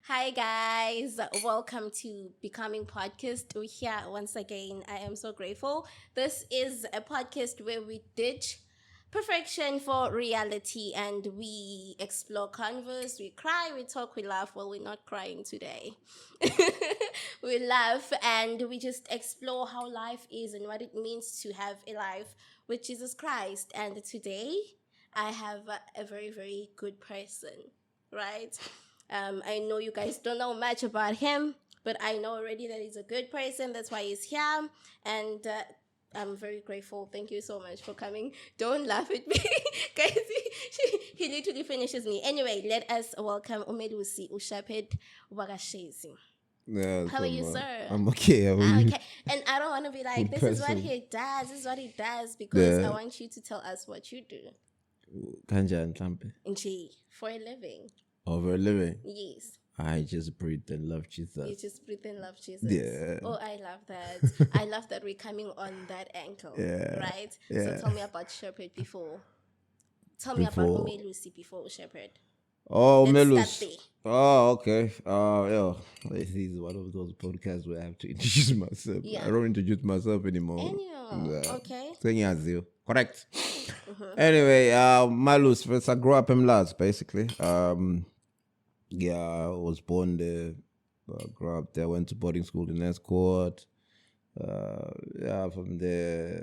Hi guys, welcome to Becoming Podcast. We're here once again. I am so grateful. This is a podcast where we ditch perfection for reality and we explore converse, we cry, we talk, we laugh. Well, we're not crying today. We laugh and we just explore how life is and what it means to have a life with Jesus Christ. And today I have a very, very good person, right? I know you guys don't know much about him, but I know already that he's a good person. That's why he's here. And I'm very grateful. Thank you so much for coming. Don't laugh at me. Guys, he literally finishes me. Anyway, let us welcome Melusi, Shepherd Shezi. Yeah, How are you, sir? I'm okay. How are you? Okay. And I don't want to be like, Good this is what person. he does. This is what he does. Because I Yeah. want you to tell us what you do. Kanja and Tampe. For a living. Over a living. Yes. I just breathe and love You Jesus. just breathe and love Jesus. Yeah. Oh, I love that. I love that we're coming on that angle. Yeah. Right? Yeah. So tell me about Shepherd before. Tell me about Before. Melusi before Shepherd. Oh, Let's Melus. start there. Oh, okay. This is one of those podcasts where I have to introduce myself. Yeah. I don't introduce myself anymore. Anyhow, okay. Saying as you. Correct. Anyway, Malus, first I grew up in Las, basically. Yeah, I was born there, grew up there, went to boarding school in Escort. From there,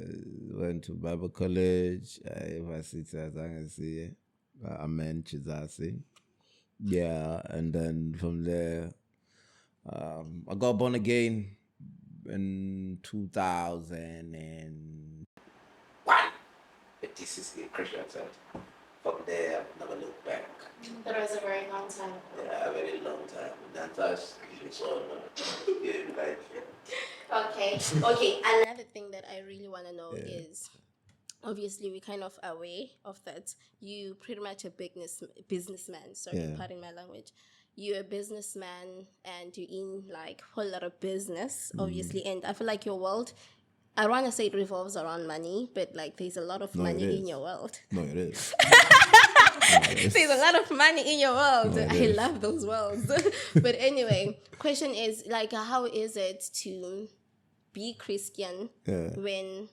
went to Bible College, University, as I can see, Amen, Chizasi. Yeah, and then from there, I got born again in 2001. This is the Christian side. From there, I've never looked back. That was a very long time. Yeah, a very long time. That's so like. Okay. Another thing that I really want to know is, obviously, we're kind of aware of that. You pretty much a businessman. Sorry, pardon my language. You're a businessman and you're in like a whole lot of business, obviously. And I feel like your world, I want to say it revolves around money, but like there's a lot of money in your world. No, it is. There's a lot of money in your world. No, I love those worlds. But anyway, question is like, how is it to be Christian when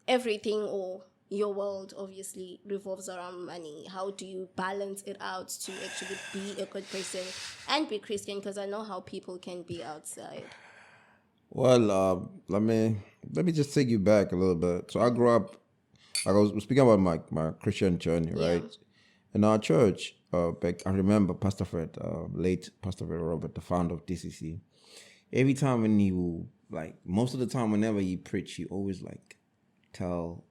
everything or your world obviously revolves around money? How do you balance it out to actually be a good person and be Christian? Because I know how people can be outside. Well, let me just take you back a little bit. So I grew up. I was speaking about my Christian journey, right? In our church, back I remember Pastor Fred, late Pastor Fred Robert, the founder of DCC. Every time when most of the time, whenever he preached, he always tell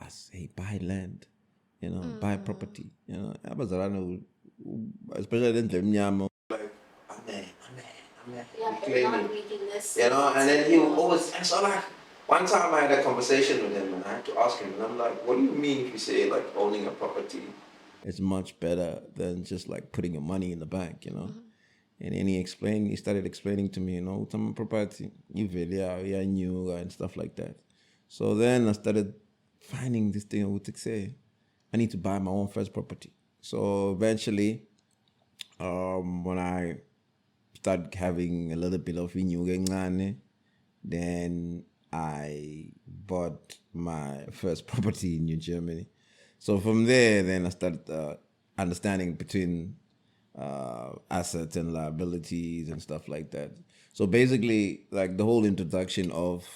us, "Hey, buy land, buy property." I was especially in the like, amen. Yeah, but not reading this. And then he would always, and so one time I had a conversation with him and I had to ask him, and I'm like, what do you mean if you say owning a property is much better than just putting your money in the bank, And then he started explaining to me, some property, you new and stuff like that. So then I started finding this thing I would say, I need to buy my own first property. So eventually, when I started having a little bit of then I bought my first property in New Germany. So from there, then I started understanding between assets and liabilities and stuff like that. So basically, the whole introduction of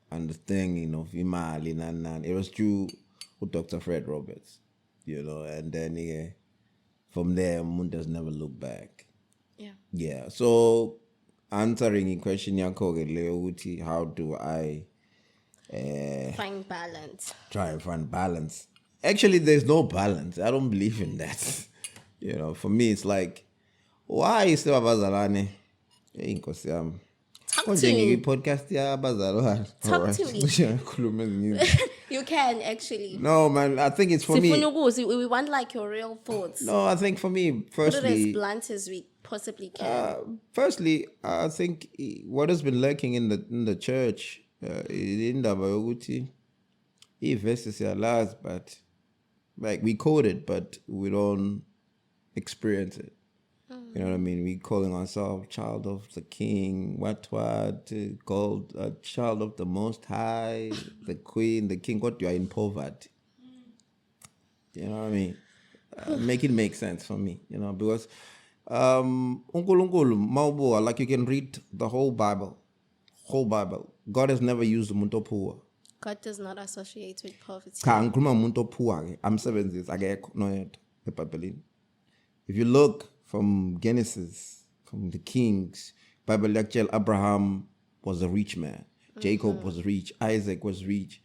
understanding of imali and it was through Dr. Fred Roberts, and then from there, Moon does never look back. Yeah. So answering the question, how do I find balance? Try and find balance. Actually, there's no balance. I don't believe in that. For me, it's why is there abazalwane? Talk to me. Podcast Talk to me. You can actually. No, man. I think it's for me. We want your real thoughts. No, I think for me, firstly, put it as blunt as we possibly can. Firstly, I think what has been lurking in the church, in the Bayoguti, verses are last, but we code it, but we don't experience it. You know what I mean? We calling ourselves child of the king, what, called a child of the Most High, the queen, the king. What, you are in poverty. You know what I mean? Make it make sense for me, you know, because uNkulunkulu mawubuka, like you can read the whole Bible. God has never used umuntu ophuwa. God does not associate with poverty. Cha ngikhuluma umuntu ophuwa ke amsebenzisi akekho noyedwa eBhayibhelini. If you look from Genesis, from the Kings, Bible lecture, Abraham was a rich man. Jacob was rich. Isaac was rich.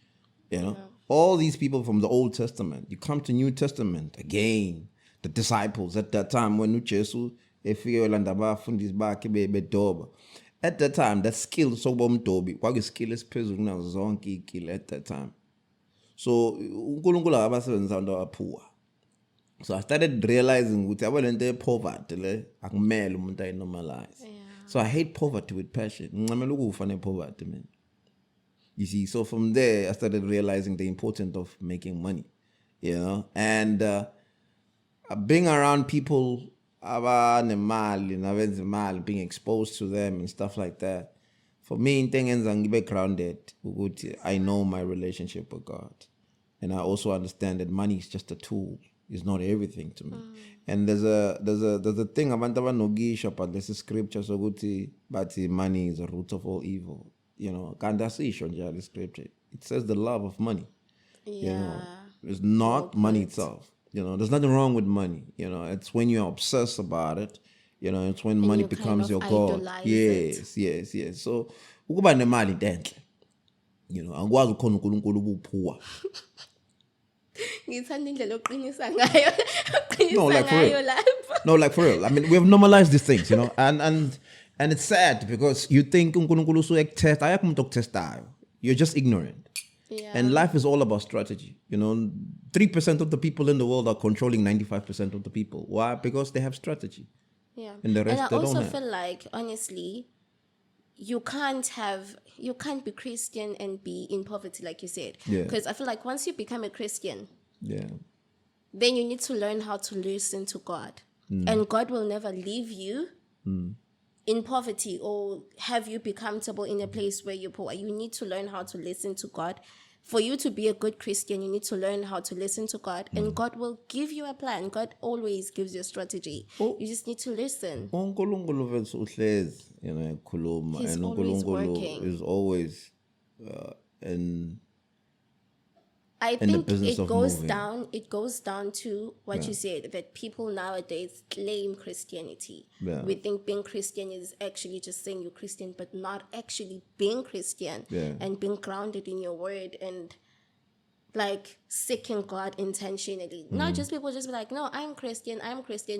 You know, all these people from the Old Testament. You come to New Testament again. The disciples at that time when uJesu efike landabafundisi bakhe bedoba. At that time, that skill sobomdobi kwakuyiskill esiphezulu kunazo zonke iy'skill at that time. So uNkulunkulu akabasebenzisa abantu abaphuwa. So I started realizing ukuthi abalento ye-poverty le akumele umuntu ayinormalize. So I hate poverty with passion. Ngicamela ukufa ne-poverty, man. You see, so from there I started realizing the importance of making money, you know, and being around people being exposed to them and stuff like that. For me, into enza ngibe grounded ukuthi I know my relationship with God, and I also understand that money is just a tool. It's not everything to me. And there's a thing abantu abanogisha, but there's a scripture sokuthi bathi money is the root of all evil. You know, kanti asisho njalo the scripture. It says the love of money. You know, it's not money itself. You know, there's nothing wrong with money. You know, it's when you're obsessed about it. You know, it's when money becomes your god. Yes. So, ukuba nemali into. You know, angikwazi ukhona uNkulunkulu ubuphuwa. Ngithanda indlela oqinisa ngayo. No, like for real. I mean, we have normalized these things, you know, and it's sad because you think uNkulunkulu usuyakutesta, ayakho umuntu okutestayo. You're just ignorant. Yeah. And life is all about strategy. You know, 3% of the people in the world are controlling 95% of the people. Why? Because they have strategy. Yeah. And the rest I they don't also have. feel like, honestly, you can't be Christian and be in poverty, like you said. Yeah. Because I feel like once you become a Christian, then you need to learn how to listen to God. And God will never leave you in poverty or have you be comfortable in a place where you're poor. You need to learn how to listen to God. For you to be a good Christian, you need to learn how to listen to God. And God will give you a plan. God always gives you a strategy. You just need to listen. uNkulunkulu vethu uhlezi, you know, ekhuluma, He's and always uNkulunkulu working. is always in I in the think business of moving. it goes down to what you said, that people nowadays claim Christianity. Yeah. We think being Christian is actually just saying you're Christian, but not actually being Christian and being grounded in your word and like seeking God intentionally. Not just people just be like, no, I'm Christian,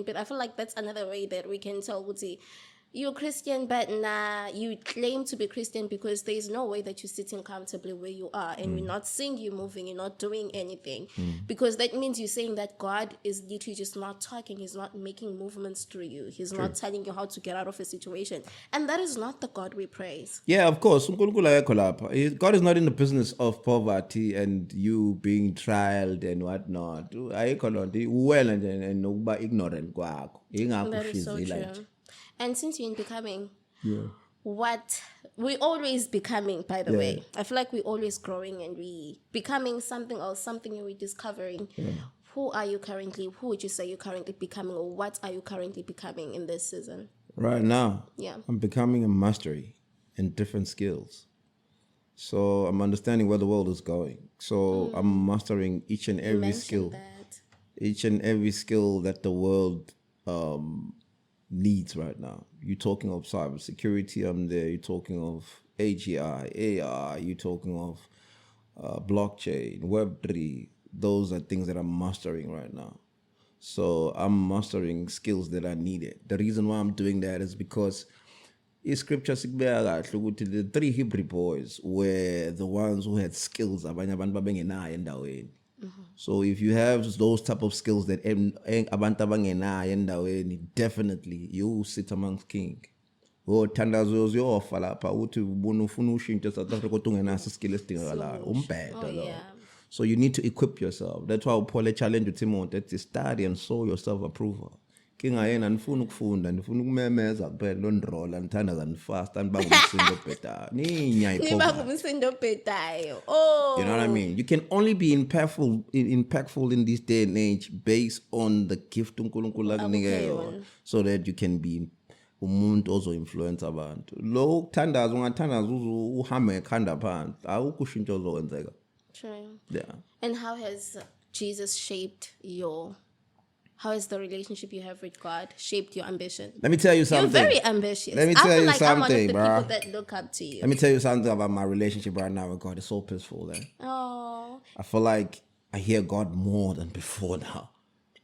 but I feel like that's another way that we can tell, would say, you're Christian, but nah, you claim to be Christian because there's no way that you're sitting comfortably where you are and we're not seeing you moving, you're not doing anything. Because that means you're saying that God is literally just not talking, He's not making movements through you, He's not telling you how to get out of a situation. And that is not the God we praise. Yeah, of course. uNkulunkulu akekho lapha. God is not in the business of poverty and you being trialed and whatnot. Ayikho lonto. Uwena nje nokuba ignorant kwakho. Ingakho That is so uhlezi true. And since you're in becoming, what we're always becoming, by the way. I feel like we're always growing and we becoming something else, something we're discovering. Who are you currently? Who would you say you're currently becoming, or what are you currently becoming in this season? Right now, Yeah. I'm becoming a mastery in different skills. So I'm understanding where the world is going. So I'm mastering each and every skill. Each and every skill that the world needs right now. You're talking of cybersecurity, I'm there. You're talking of AGI, AI. You're talking of blockchain, Web3. Those are things that I'm mastering right now. So I'm mastering skills that I needed. The reason why I'm doing that is because in scripture, the 3 Hebrew boys were the ones who had skills. So if you have those type of skills that definitely you sit amongst king. So you need to equip yourself. That's why Paul challenge with Timothy to study and show yourself approval. Kinga yena ndifuna ukufunda, ndifuna ukumemeza kuphela londirola, ndithandaza ndifasta, ndiba ngumsindo obhedayo. Ninya Niba ipoverty. ngumsindo obhedayo. Oh. You know what I mean? You can only be impactful in this day and age based on the gift uNkulunkulu akunike yona, so that you can be umuntu ozo-influence abantu. Lo ukuthandaza ungathandaza uhambe ngekhanda phansi, awukho ushintsho ozokwenzeka. True. Yeah. And how has Jesus shaped how has the relationship you have with God shaped your ambition? Let me tell you something. You're very ambitious. Let me tell you I'm one of something, the bro. people that look up to you. Let me tell you something about my relationship right now with God. It's so peaceful, eh? Oh. I feel like I hear God more than before now.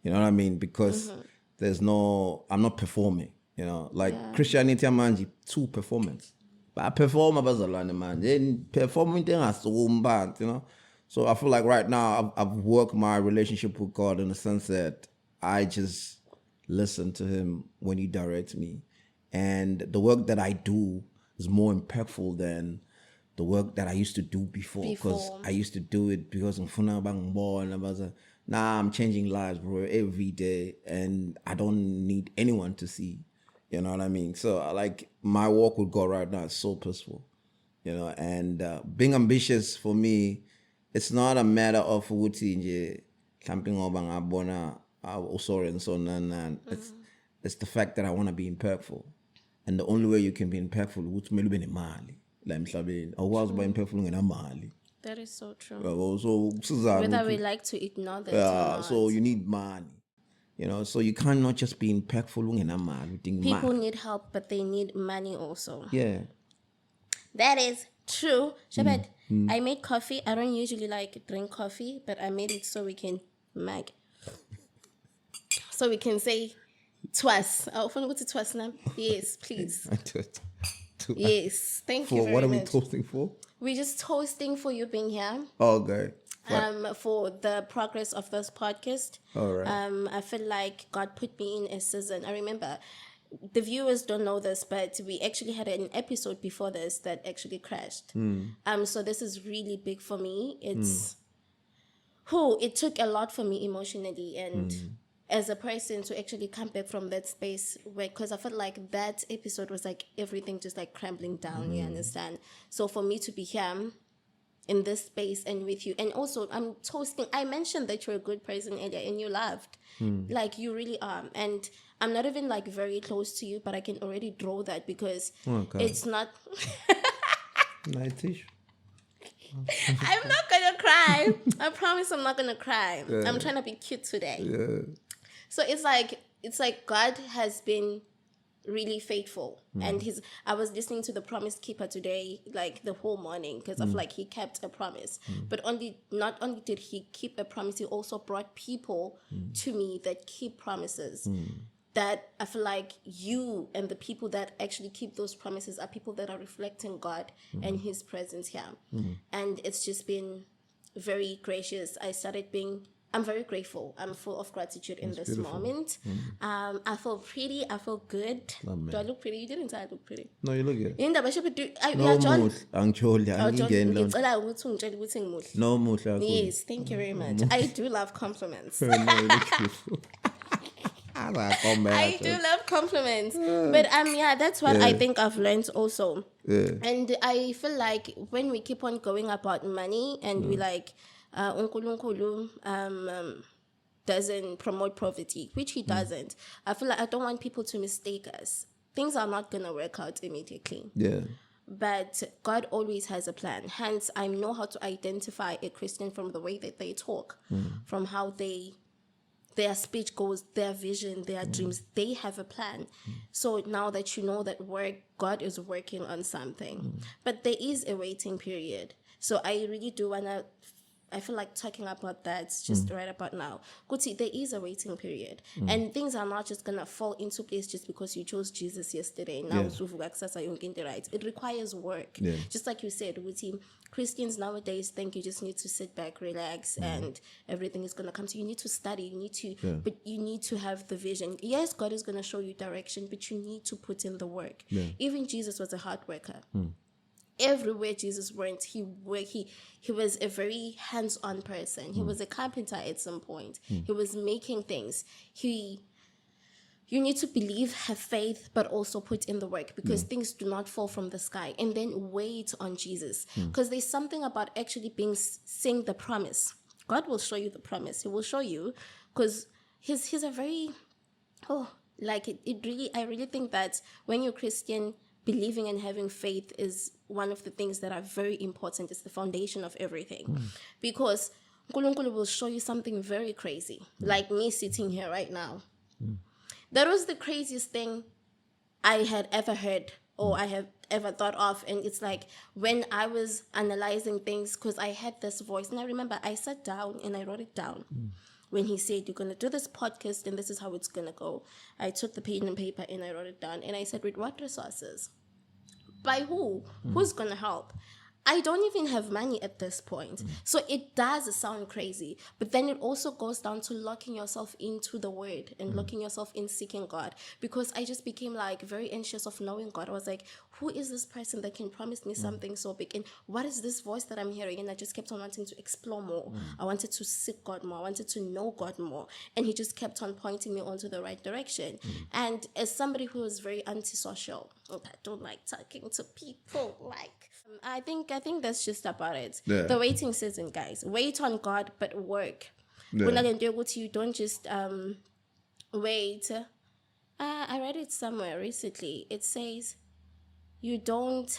You know what I mean? Because I'm not performing. You know, like Christianity manje too performance. But I perform abazalwane man. Then performing thing as bad, you know. So I feel like right now I've worked my relationship with God in the sense that I just listen to Him when He directs me, and the work that I do is more impactful than the work that I used to do before. Because I used to do it because I'm born. Now I'm changing lives, bro, every day, and I don't need anyone to see. You know what I mean? So like my walk with God right now is so peaceful, you know. And being ambitious for me, it's not a matter of something it's the fact that I want to be impactful, and the only way you can be impactful is to be mali. That is so true. So whether we like to ignore that or not. So you need money. You know, so you cannot just be impactful. People need help, but they need money also. Yeah. That is true. Shabbat, I made coffee. I don't usually drink coffee, but I made it so we can so we can say twice. I often go to twice now. Yes, please. Yes, thank you very much. What are we toasting for? We're just toasting for you being here. Okay. For the progress of this podcast. All right. I feel like God put me in a season. I remember the viewers don't know this, but we actually had an episode before this that actually crashed. So this is really big for me. It took a lot for me emotionally and as a person to actually come back from that space because I felt like that episode was like everything just like crumbling down, you understand? So for me to be here in this space and with you, and also I'm toasting, I mentioned that you're a good person earlier and you laughed. Like you really are. And I'm not even like very close to you, but I can already draw that because it's not... Nightish. I'm not gonna cry. I promise I'm not gonna cry. I'm trying to be cute today. Yeah. So it's like God has been really faithful, and I was listening to the Promise Keeper today, like the whole morning, because I feel like He kept a promise. But not only did He keep a promise, He also brought people to me that keep promises. That I feel like you and the people that actually keep those promises are people that are reflecting God and His presence here. And it's just been very gracious. I'm very grateful. I'm full of gratitude in this moment. I feel pretty. I feel good. Do I look pretty? You didn't say I look pretty. No, you look good. In the No much. Yes, thank you very much. I do love compliments. No, you look beautiful. I do love compliments. But that's what I think I've learned also. And I feel like when we keep on going about money and we like uNkulunkulu doesn't promote poverty, which He doesn't. I feel like I don't want people to mistake us. Things are not gonna work out immediately. Yeah. But God always has a plan. Hence, I know how to identify a Christian from the way that they talk, from how their speech goes, their vision, their dreams. They have a plan. So now that you know that God is working on something. But there is a waiting period. So I really do want to... I feel like talking about that just right about now. Kuti, there is a waiting period. And things are not just going to fall into place just because you chose Jesus yesterday. Now, it requires work. Yeah. Just like you said, Kuti, Christians nowadays think you just need to sit back, relax, and everything is going to come to you. You need to study. But you need to have the vision. Yes, God is going to show you direction, but you need to put in the work. Yeah. Even Jesus was a hard worker. Everywhere Jesus went, he was a very hands-on person. He was a carpenter at some point. He was making things. He you need to believe, have faith, but also put in the work, because things do not fall from the sky. And then wait on Jesus, because there's something about actually seeing the promise. God will show you the promise. He will show you, because he's a very, I really think that when you're Christian, believing and having faith is one of the things that are very important. It's the foundation of everything, because Nkulunkulu will show you something very crazy, like me sitting here right now. That was the craziest thing I had ever heard or I have ever thought of. And it's like when I was analyzing things, because I had this voice, and I remember I sat down and I wrote it down. When he said, you're going to do this podcast and this is how it's going to go, I took the pen and paper and I wrote it down. And I said, with what resources? By who? Who's going to help? I don't even have money at this point. So it does sound crazy. But then it also goes down to locking yourself into the word and locking yourself in seeking God. Because I just became like very anxious of knowing God. I was like, who is this person that can promise me something so big? And what is this voice that I'm hearing? And I just kept on wanting to explore more. I wanted to seek God more. I wanted to know God more. And he just kept on pointing me onto the right direction. And as somebody who is very antisocial, I don't like talking to people, like, I think that's just about it. Yeah. The waiting season, guys. Wait on God, but work. Yeah. You don't just wait. I read it somewhere recently. It says, you don't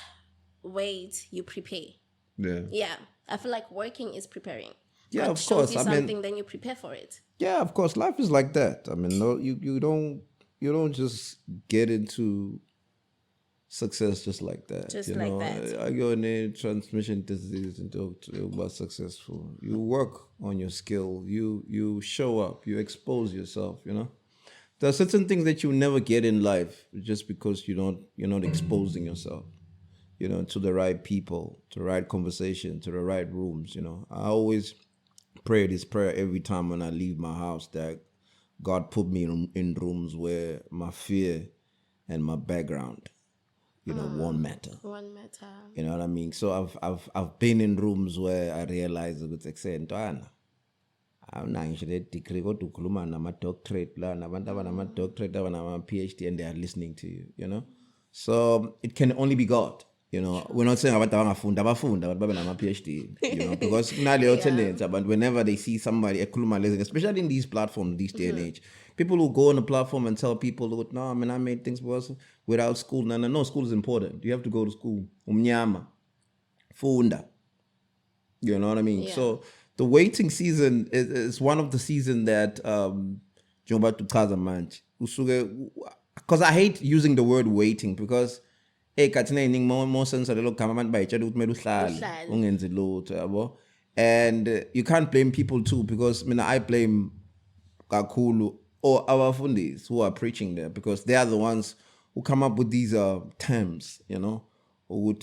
wait, you prepare. Yeah. I feel like working is preparing. Yeah, God of shows course. you something, then you prepare for it. Yeah, of course. Life is like that. I mean, no, you don't just get into success just like that. Just you like know, that. I go in a transmission disease and talk about successful. You work on your skill. You show up. You expose yourself. You know, there are certain things that you never get in life just because you're not exposing yourself. You know, to the right people, to the right conversation, to the right rooms. You know, I always pray this prayer every time when I leave my house, that God put me in rooms where my fear and my background, won't matter. One matter. You know what I mean? So I've been in rooms where I realize ukuthi kusentwana awunangishile degree kodwa ukhuluma nama-doctorate la nabantu abanama-doctorate abanama-PhD and they are listening to you, you know? So it can only be God. You know, we're not saying abantu abangafunda abantu babe nama-PhD, you know, because kunaleyo tendency abantu whenever they see somebody ekhuluma lezi, especially in these platforms, this day and age, people will go on the platform and tell people, no, I mean, I made things worse without school. No, school is important. You have to go to school. Umnyama. Funda. You know what I mean? Yeah. So the waiting season is one of the season that Jomba to kaza manch. Because I hate using the word waiting, because more sense and you can't blame people too, because I blame Kakulu or our fundis who are preaching there, because they are the ones who come up with these terms, you know. We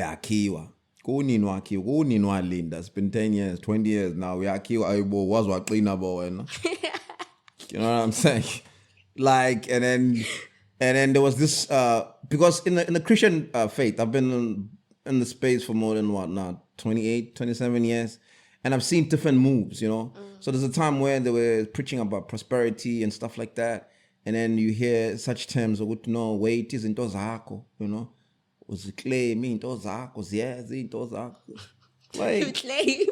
are kiwa. Kuninwa linda. It's been 10 years, 20 years now. We are kiwa. Was what clean up, you know what I'm saying? Like, and then there was this because in the Christian faith, I've been in the space for more than 28, 27 years, and I've seen different moves, you know. So there's a time where they were preaching about prosperity and stuff like that, and then you hear such terms of wait is into zako, you know, uziclaim into zako, ziyazi into zako. Like, claim.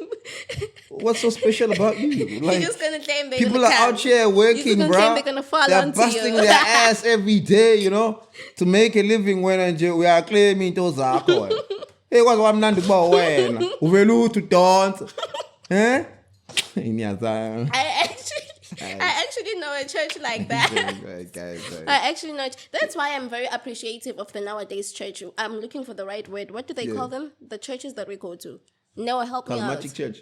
What's so special about you? Like, you're just gonna claim they're people gonna are out here working, bro. They're gonna fall They're onto busting you. their ass every day, you know, to make a living. When we are claiming those zako. Hey, what's what I'm not about when uvelu to dance, eh? I actually know a church like that. I actually know it. That's why I'm very appreciative of the nowadays church. I'm looking for the right word. What do they call them? The churches that we go to. Noah, help me out. Charismatic church.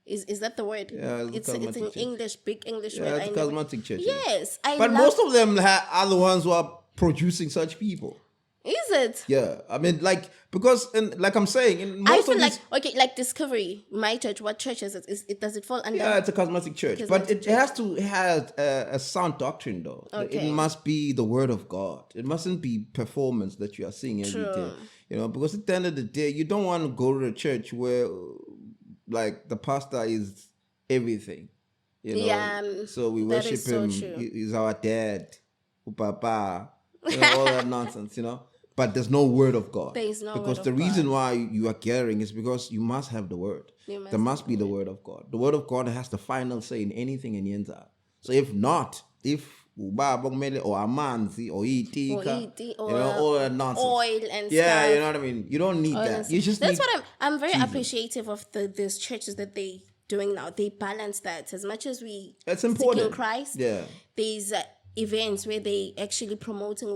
Is that the word? Yeah, it's an church. English, big English Yeah, word. it's charismatic church. Yes, but most of them are the ones who are producing such people. Is it? Yeah, I mean, like, because, like I'm saying, in most I feel of like, these, like Discovery, my church, what church is it? Does it fall under? Yeah, it's a charismatic church. But it has to have a sound doctrine, though. Okay. It must be the word of God. It mustn't be performance that you are seeing every day. You know, because at the end of the day, you don't want to go to a church where, like, the pastor is everything. You know, Yeah, so we that worship is so him. true. He's our dad, Papa, all that nonsense, But there's no word of God. There is no because word the of reason God. why you are caring is because you must have the word. You must There must have be the the word of God. The word of God has the final say in anything in Yenza. So if not, if ubaba kumele or amanzi or itika, all that nonsense. Oil and yeah, stuff. you know what I mean? You don't need that. You just That's need what I'm very Jesus. appreciative of these churches that they doing now. They balance that as much as we That's stick important. in Christ. Yeah. These events where they actually promoting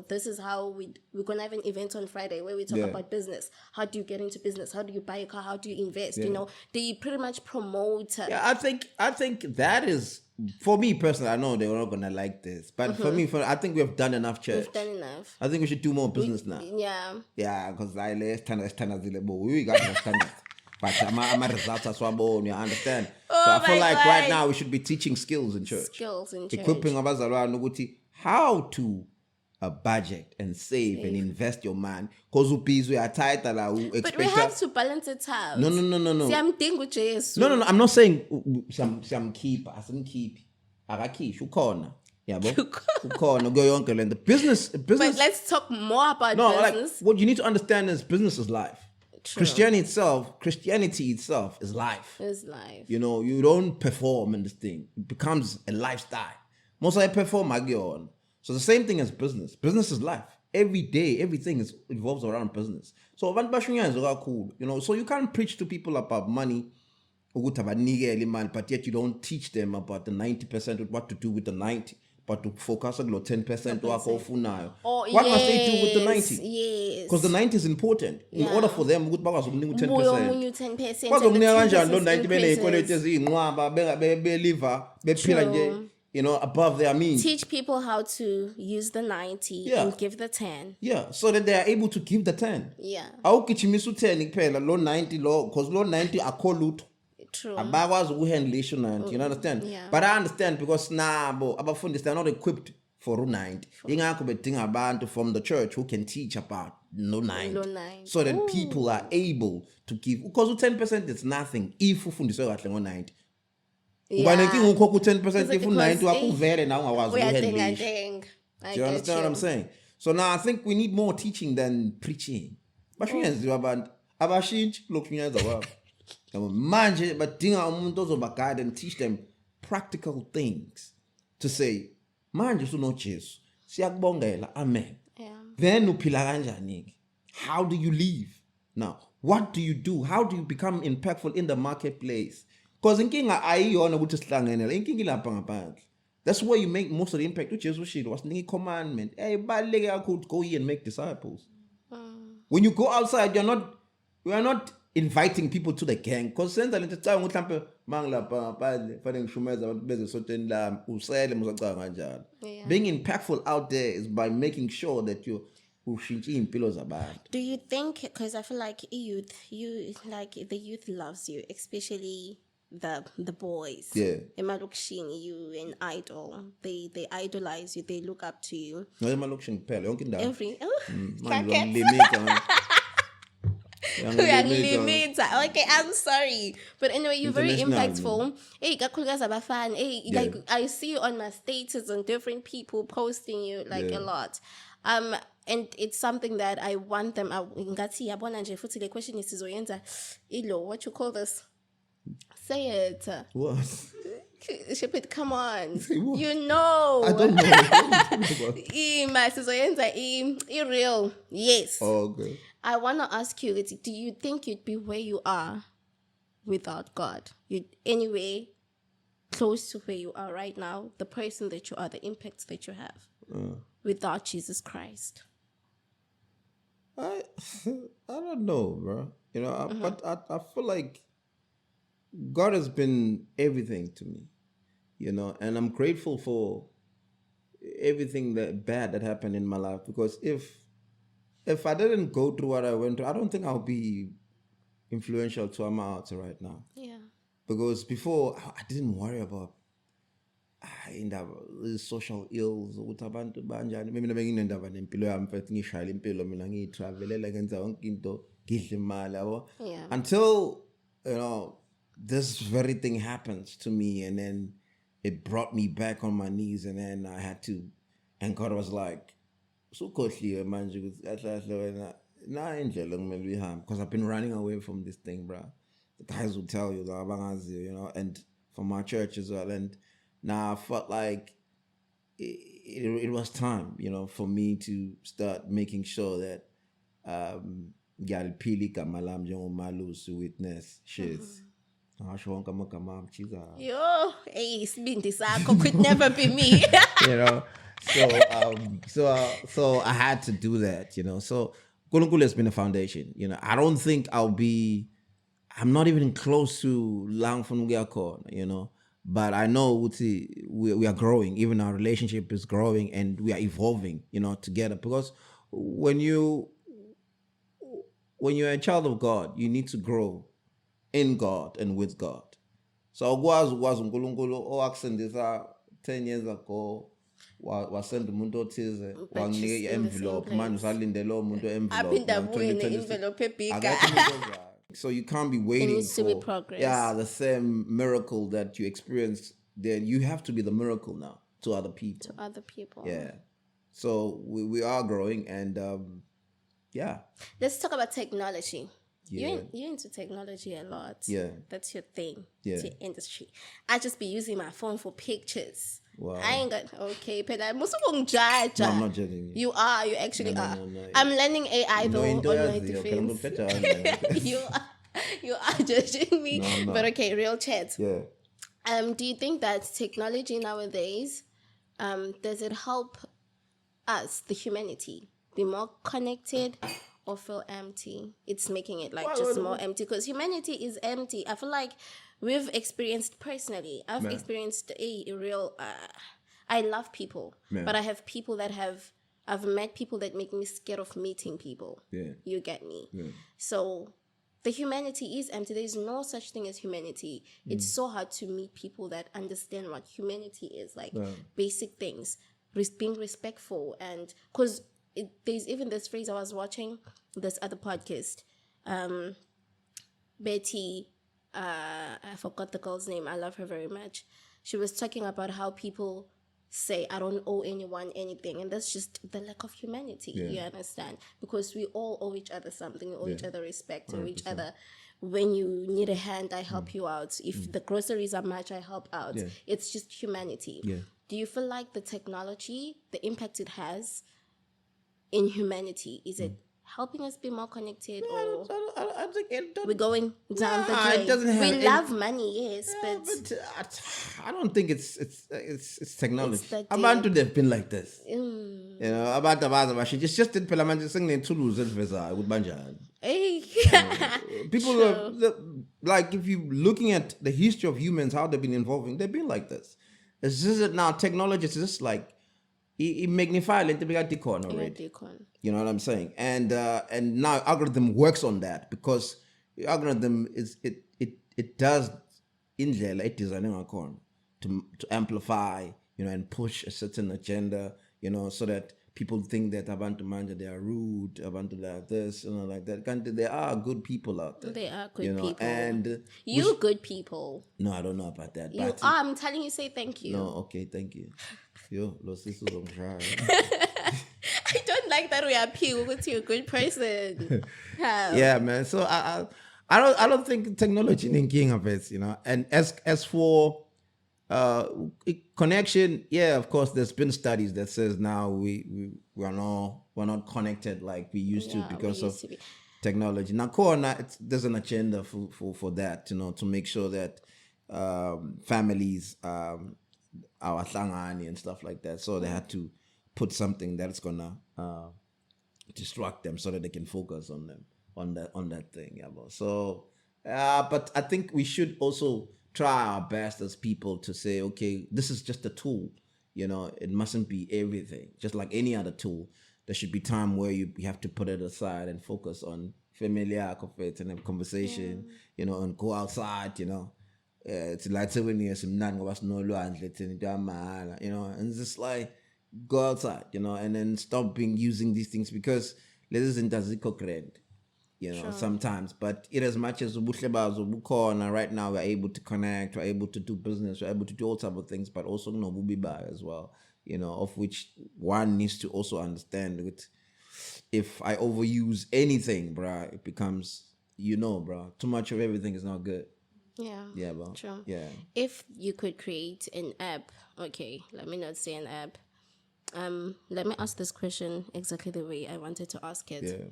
this is how we're gonna have an event on Friday where we talk about business. How do you get into business? How do you buy a car? How do you invest? They pretty much promote. Yeah, I think that is, for me personally. I know they're not gonna like this, but for me, I think we have done enough church. We've done enough. I think we should do more business now. Yeah. Yeah, because we got no standards. But I'm a results as well, you understand? So I feel like right now we should be teaching skills in church. Equipping abazalwane ukuthi how to budget and save and invest your man. Because ubizwe atitha la expect. But we have to balance it out. No. No. I'm not saying keep. Akakhishi ukhona. Yabo. Ukhona kuyo yonke lento. Business. But let's talk more about business. Like, what you need to understand is business is life. True. Christianity itself is life. It's life. You don't perform in this thing. It becomes a lifestyle. Most I perform again. So the same thing as business. Business is life. Every day, everything revolves around business. So cool. So you can't preach to people about money, but yet you don't teach them about the 90% what to do with the 90. But to focus on the 10% what must they do with the 90? Yes. Because the 90 is important. In order for them, 10%. 10%. Above their means. Teach people how to use the 90 and give the 10. Yeah, so that they are able to give the 10. Yeah. Awukichimisu 10 kuphela lo 90 because lo 90 akho lutho. True. Abakwazi ukuhandle isho 90, you understand? Yeah. But I understand because nabo abafundisi they're not equipped for 90. Ingakho bedinga abantu from the church who can teach about no 90. So that people are able to give, because 10% is nothing if ufundiswe kahle ngo 90. Uba nenkinga ukhokha 10% if 90 akuvele na ungakwazi ukuhandle isho. Do you understand what I'm saying? So now I think we need more teaching than preaching. Bashuyenziwa abantu abashintshi lokushunyeza kwabo. Manje badinga umuntu ozobaguide and teach them practical things to say manje usunoJesu siyakubongela, amen. Then uphila kanjani? How do you live? Now, what do you do? How do you become impactful in the marketplace? Because inkinga ayiyona ukuthi sihlangenele, inkinga ilapha ngaphandle. That's where you make most of the impact. UJesu shilo wasinika commandment. Baleke kakhulu, go ye and make disciples. When you go outside, we are not inviting people to the gang, because senza lento cha ngihlambe mangilapha ngaphandle fanele ngishumeza abantu beze soteni lami usele musacanga kanjalo. Being impactful out there is by making sure that you ushintshe impilo zabantu. Do you think, because I feel like the youth loves you, especially the boys. Yeah. Emalokishini, you an idol. They idolize you. They look up to you. No, emalokishini kuphela yonke indawo. Okay, I'm sorry, but anyway, you're very impactful. Hey, kakhulukazi abafana. Hey, like I see you on my status and different people posting you a lot. And it's something that I want them. Ngathi yabona nje futhi le question isizoyenza ilo. What you call this? Say it. What? Shepard, come on. What? You know. I don't know. Real. Yes. Oh, okay. I want to ask you, do you think you'd be where you are without God? You'd anyway close to where you are right now, the person that you are, the impact that you have without Jesus Christ? I don't know, bro. But I feel like God has been everything to me, and I'm grateful for everything bad that happened in my life, because if I didn't go through what I went through, I don't think I'll be influential to Amount right now. Yeah. Because before, I didn't worry about social ills. Until, this very thing happens to me, and then it brought me back on my knees, and then I had to, and God was like, so costly, man, because I've been running away from this thing, bro. The guys will tell you, you know, and from my church as well. And now I felt like it was time, you know, for me to start making sure that Melusi witness Shezi. Yo, hey, Sibindi Sako could never be me. You know, so I had to do that, you know. So Kulungulu has been a foundation, you know. I don't think I'm not even close to Lang Funugako, you know. But I know we are growing. Even our relationship is growing, and we are evolving, you know, together. Because when you're a child of God, you need to grow in God and with God. So was uNkulunkulu owakusindisa 10 years ago wasenda umuntu othize wanginika i-envelope manje usalindele umuntu envelope envelope bigger. So you can't be waiting needs to be progress. the same miracle that you experienced then. You have to be the miracle now to other people. Yeah. So we are growing, and yeah. Let's talk about technology. Yeah. You're into technology a lot. Yeah. That's your thing. Yeah. It's your industry. I just be using my phone for pictures. Wow. I ain't got but I'm not judging you. You are. You actually are. No. I'm learning AI though on my defense. You are judging me. No. But okay, real chat. Yeah. Do you think that technology nowadays, does it help us, the humanity, be more connected or feel empty? It's making it more empty, because humanity is empty. I feel like we've experienced personally. I've experienced a real. I love people, but I have people that I've met people that make me scared of meeting people. Yeah, you get me. Yeah. So the humanity is empty. There's no such thing as humanity. It's so hard to meet people that understand what humanity is, like basic things, being respectful, and because there's even this phrase I was watching this other podcast. Betty, I forgot the girl's name. I love her very much. She was talking about how people say, I don't owe anyone anything. And that's just the lack of humanity. Yeah. You understand? Because we all owe each other something. We owe each other respect. We owe each other. When you need a hand, I help you out. If the groceries are much, I help out. Yeah. It's just humanity. Yeah. Do you feel like the technology, the impact it has in humanity, is it helping us be more connected, or I think we're going down the drain? It doesn't have, we love money, yes, but I don't think it's technology. Abantu they've been like this. You know, about she just did parliament singing Tulu Zelveza with Banjan. People like, if you looking at the history of humans, how they've been evolving, they've been like this. It's just that now technology is just like it magnifies a bigger decon already. You know what I'm saying? And now algorithm works on that, because the algorithm is it does in there it designing a con to amplify, you know, and push a certain agenda, you know, so that people think that Abantu Manja, they are rude, Abantu like this, you know, like that. There are good people out there. They are good people. And good people. No, I don't know about that. You are. I'm telling you, say thank you. No, okay, thank you. Yo, los sisters on try. I don't like that we appeal with you, a good person. Yeah, man. So I don't think technology is king of it, you know. And as for connection, yeah, of course, there's been studies that says now we're not connected like we used to because of technology. Now, there's an agenda for that, you know, to make sure that families our hlangani and stuff like that. So they had to put something that's gonna distract them so that they can focus on that thing. Yeah, so but I think we should also try our best as people to say, okay, this is just a tool. You know, it mustn't be everything. Just like any other tool, there should be time where you have to put it aside and focus on familiar and have conversation, you know, and go outside, you know. It's like 7 years, you know, and it's just like go outside, you know, and then stop using these things, because this isn't as grand. sometimes. But it as much as Bukhona, right now we're able to connect, we're able to do business, we're able to do all type of things, but also Bubiba as well, of which one needs to also understand that if I overuse anything, bruh, it becomes, bruh, too much of everything is not good. Yeah, bro. true. Yeah. If you could create an app, okay, let me not say an app. Let me ask this question exactly the way I wanted to ask it. Yeah.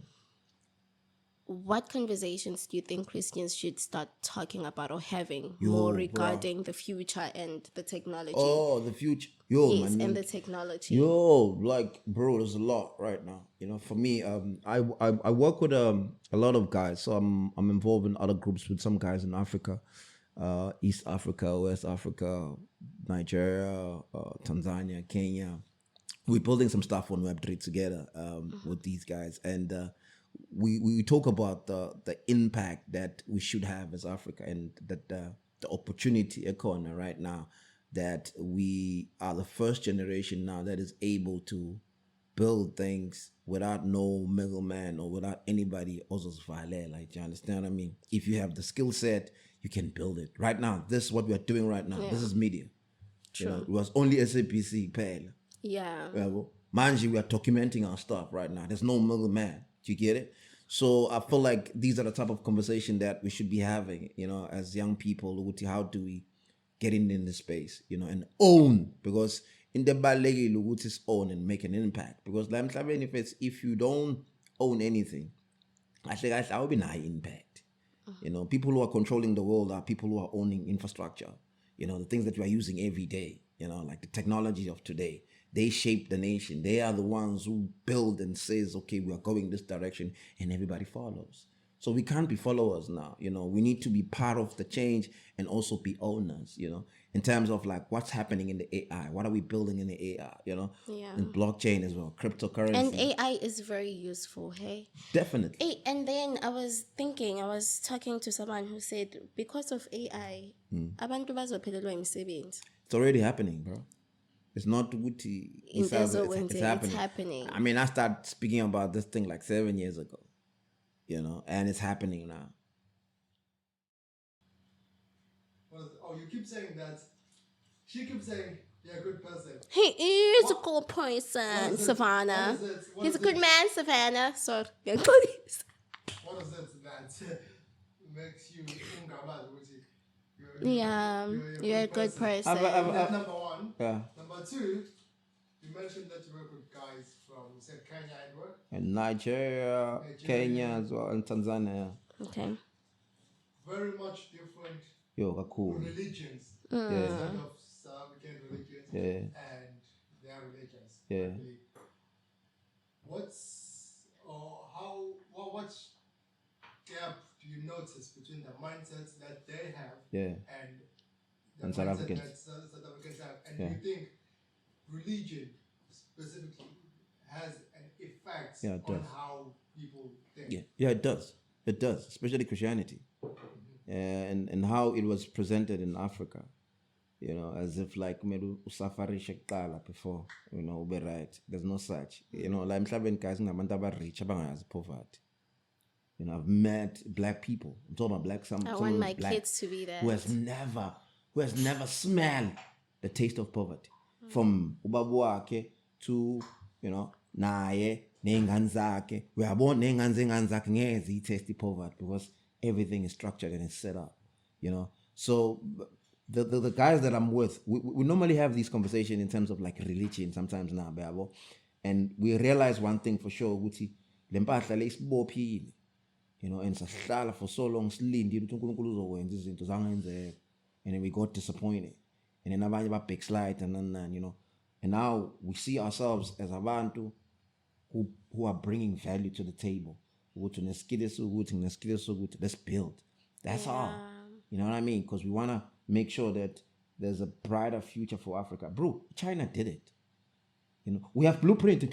What conversations do you think Christians should start talking about or having more regarding the future and the technology? Oh, the future. Yes, man. and the technology. Like, bro, there's a lot right now. For me, I work with a lot of guys. So I'm involved in other groups with some guys in Africa, East Africa, West Africa, Nigeria, Tanzania, Kenya. We're building some stuff on Web3 together with these guys, and we talk about the impact that we should have as Africa, and that the opportunity corner right now, that we are the first generation now that is able to build things without no middleman or without anybody else's file. Like, you understand what I mean? If you have the skill set, you can build it. Right now, this is what we are doing right now. This is media. True. It was only SAPC pay. Yeah. Mind you, we are documenting our stuff right now. There's no middleman. Do you get it? So I feel like these are the type of conversation that we should be having, as young people. How do we get in this space, and own? Because in the ballet, is own and make an impact. Because if you don't own anything, I think I will be no impact. People who are controlling the world are people who are owning infrastructure. The things that we are using every day. Like the technology of today. They shape the nation. They are the ones who build and says, okay, we are going this direction, and everybody follows. So we can't be followers now. We need to be part of the change and also be owners, in terms of like what's happening in the AI. What are we building in the AI, Yeah. In blockchain as well, cryptocurrency. And AI is very useful, hey? Definitely. Hey, and then I was talking to someone who said, because of AI, abantu bazophelelwa imisebenzi. It's already happening, bro. It's not Guti. It's happening. I mean, I started speaking about this thing like 7 years ago, and it's happening now. You keep saying that. She keeps saying you're a good person. He is a good person, Savannah. He's a good man, Savannah. So, what is it that makes you think about you're a good person. That's number one. Yeah. Number two, you mentioned that you work with guys from, you said Kenya and what? And Nigeria, Kenya as well, and Tanzania. Okay. Very much different Cool. religions. Yeah. Instead of South African religions and their religions. Yeah. What gap do you notice between the mindsets that they have and the South mindset Africans. that South Africans have? And do you think religion specifically has an effect on how people think? Yeah, it does. It does, especially Christianity. And how it was presented in Africa, as if like usafari shekala before, be right. There's no such. Like mhlabeni guys ngabantu rich abangayazi poverty. I've met black people. I'm talking about black. I want my kids to be that. Who has never smelled the taste of poverty. From ubabu wake to, naye nengane zakhe. Uyabona nengane zakhe ngeke taste poverty because everything is structured and it's set up, So the guys that I'm with, we normally have these conversations in terms of like religion sometimes now, Babo. And we realize one thing for sure, ukuthi le mpahla le isibophile. And sahlala for so long silindile ukuthi uNkulunkulu uzokwenza izinto zangenzeka. And then we got disappointed. And then abanye ba backslide and then, And now we see ourselves as abantu who are bringing value to the table. Let's build. That's all. You know what I mean? Because we want to make sure that there's a brighter future for Africa. Bro, China did it. We have blueprint.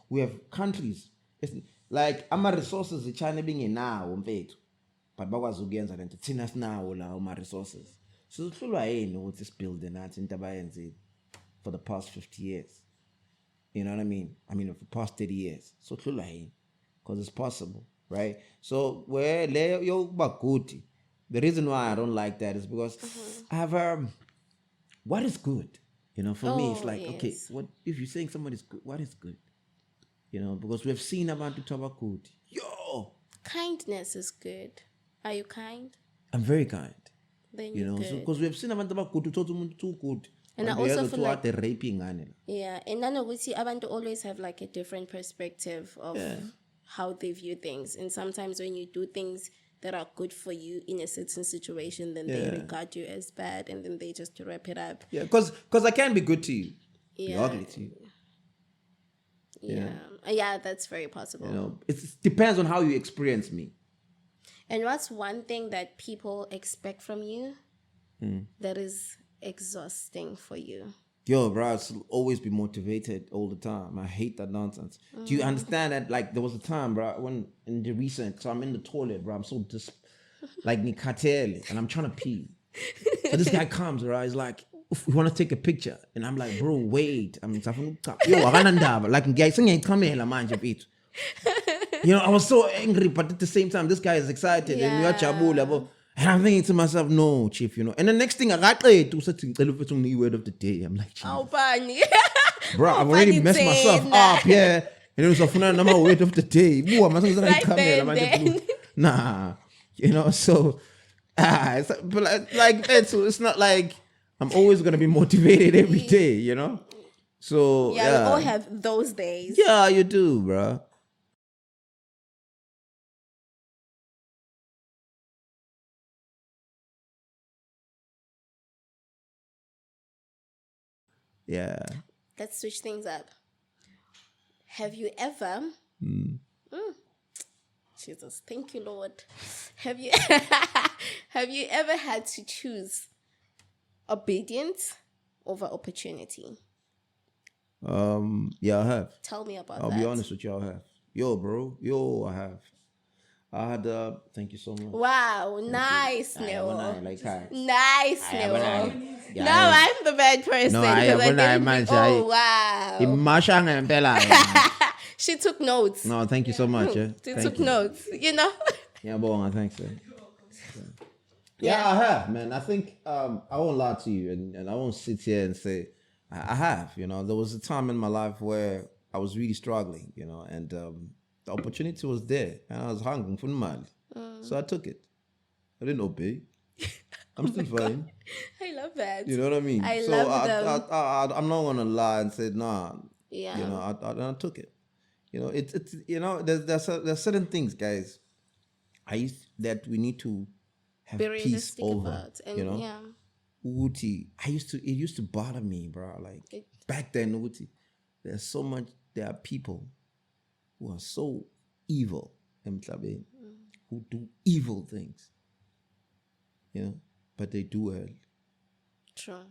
We have countries. It's like our resources in China being in now, but bakwazi ukuyenza lento thina sinawo la uma resources. So hlulwa yini ukuthi sibuild nathi into abayenzi for the past 50 years. You know what I mean? For the past 30 years. So hlulwa yini? Because it's possible. right? So where yo bakuti, the reason why I don't like that is because I have what is good? You know, for me it's like, okay, yes. what if you're saying somebody's good? What is good? You know, because we've seen abantu tabakuti. Yo, Kindness is good. Are you kind? I'm very kind. Then You you're know, good. so because we've seen abantu tabakuti, uthotha umuntu too good. And I also feel like the raping anele. yeah, and I know we see abantu always have like a different perspective of how they view things. And sometimes when you do things that are good for you in a certain situation, then they regard you as bad, and then they just wrap it up. Yeah, because I can be good to you, be ugly to you. Yeah, that's very possible. You know, it depends on how you experience me. And what's one thing that people expect from you that is exhausting for you? Yo, bro, it's always be motivated all the time. I hate that nonsense. Do you understand that? Like, there was a time, bro, when in the recent, so I'm in the toilet, bro. I'm so like nikatele, and I'm trying to pee. So this guy comes, right? He's like, "We want to take a picture," and I'm like, "Bro, wait." I'm yo, like, guys, come here, man, you know, I was so angry, but at the same time, this guy is excited, and we are chabula, and I'm thinking to myself, no, chief, you know. And the next thing I got to such a word of the day. I'm like, chief, Oh, bunny. bro, I've already messed myself up, yeah. And it was a number word of the day. Right then. Nah, you know, so but like that, so it's not like I'm always gonna be motivated every day, you know. So yeah, we all have those days. Yeah, you do, bro. Yeah. Let's switch things up. Have you ever Jesus, thank you, Lord. Have you ever had to choose obedience over opportunity? Yeah, I have. Tell me about I'll that. be honest with you, I have. Yo, bro. Yo, I have. I had thank you so much. Wow, nice, Neo. Nice, Neo. Yeah, Now I'm the bad person. No, Wow. She took notes. No, thank you so much. She took notes, you know? Yeah, boy, thanks. Yeah, I have, man. I think I won't lie to you, and I won't sit here and say I have. You know, there was a time in my life where I was really struggling, you know, and the opportunity was there, and I was hungry for money, so I took it. I didn't obey. I'm still fine. God. I love that. You know what I mean? I love them. I'm not gonna lie and say nah. Yeah. You know, I took it. You know, it's you know, there's certain things, guys. That we need to have peace over. And you know, Uti. It used to bother me, bro. Like back then, Uti. There are people who are so evil, who do evil things. You know, but they do well. True.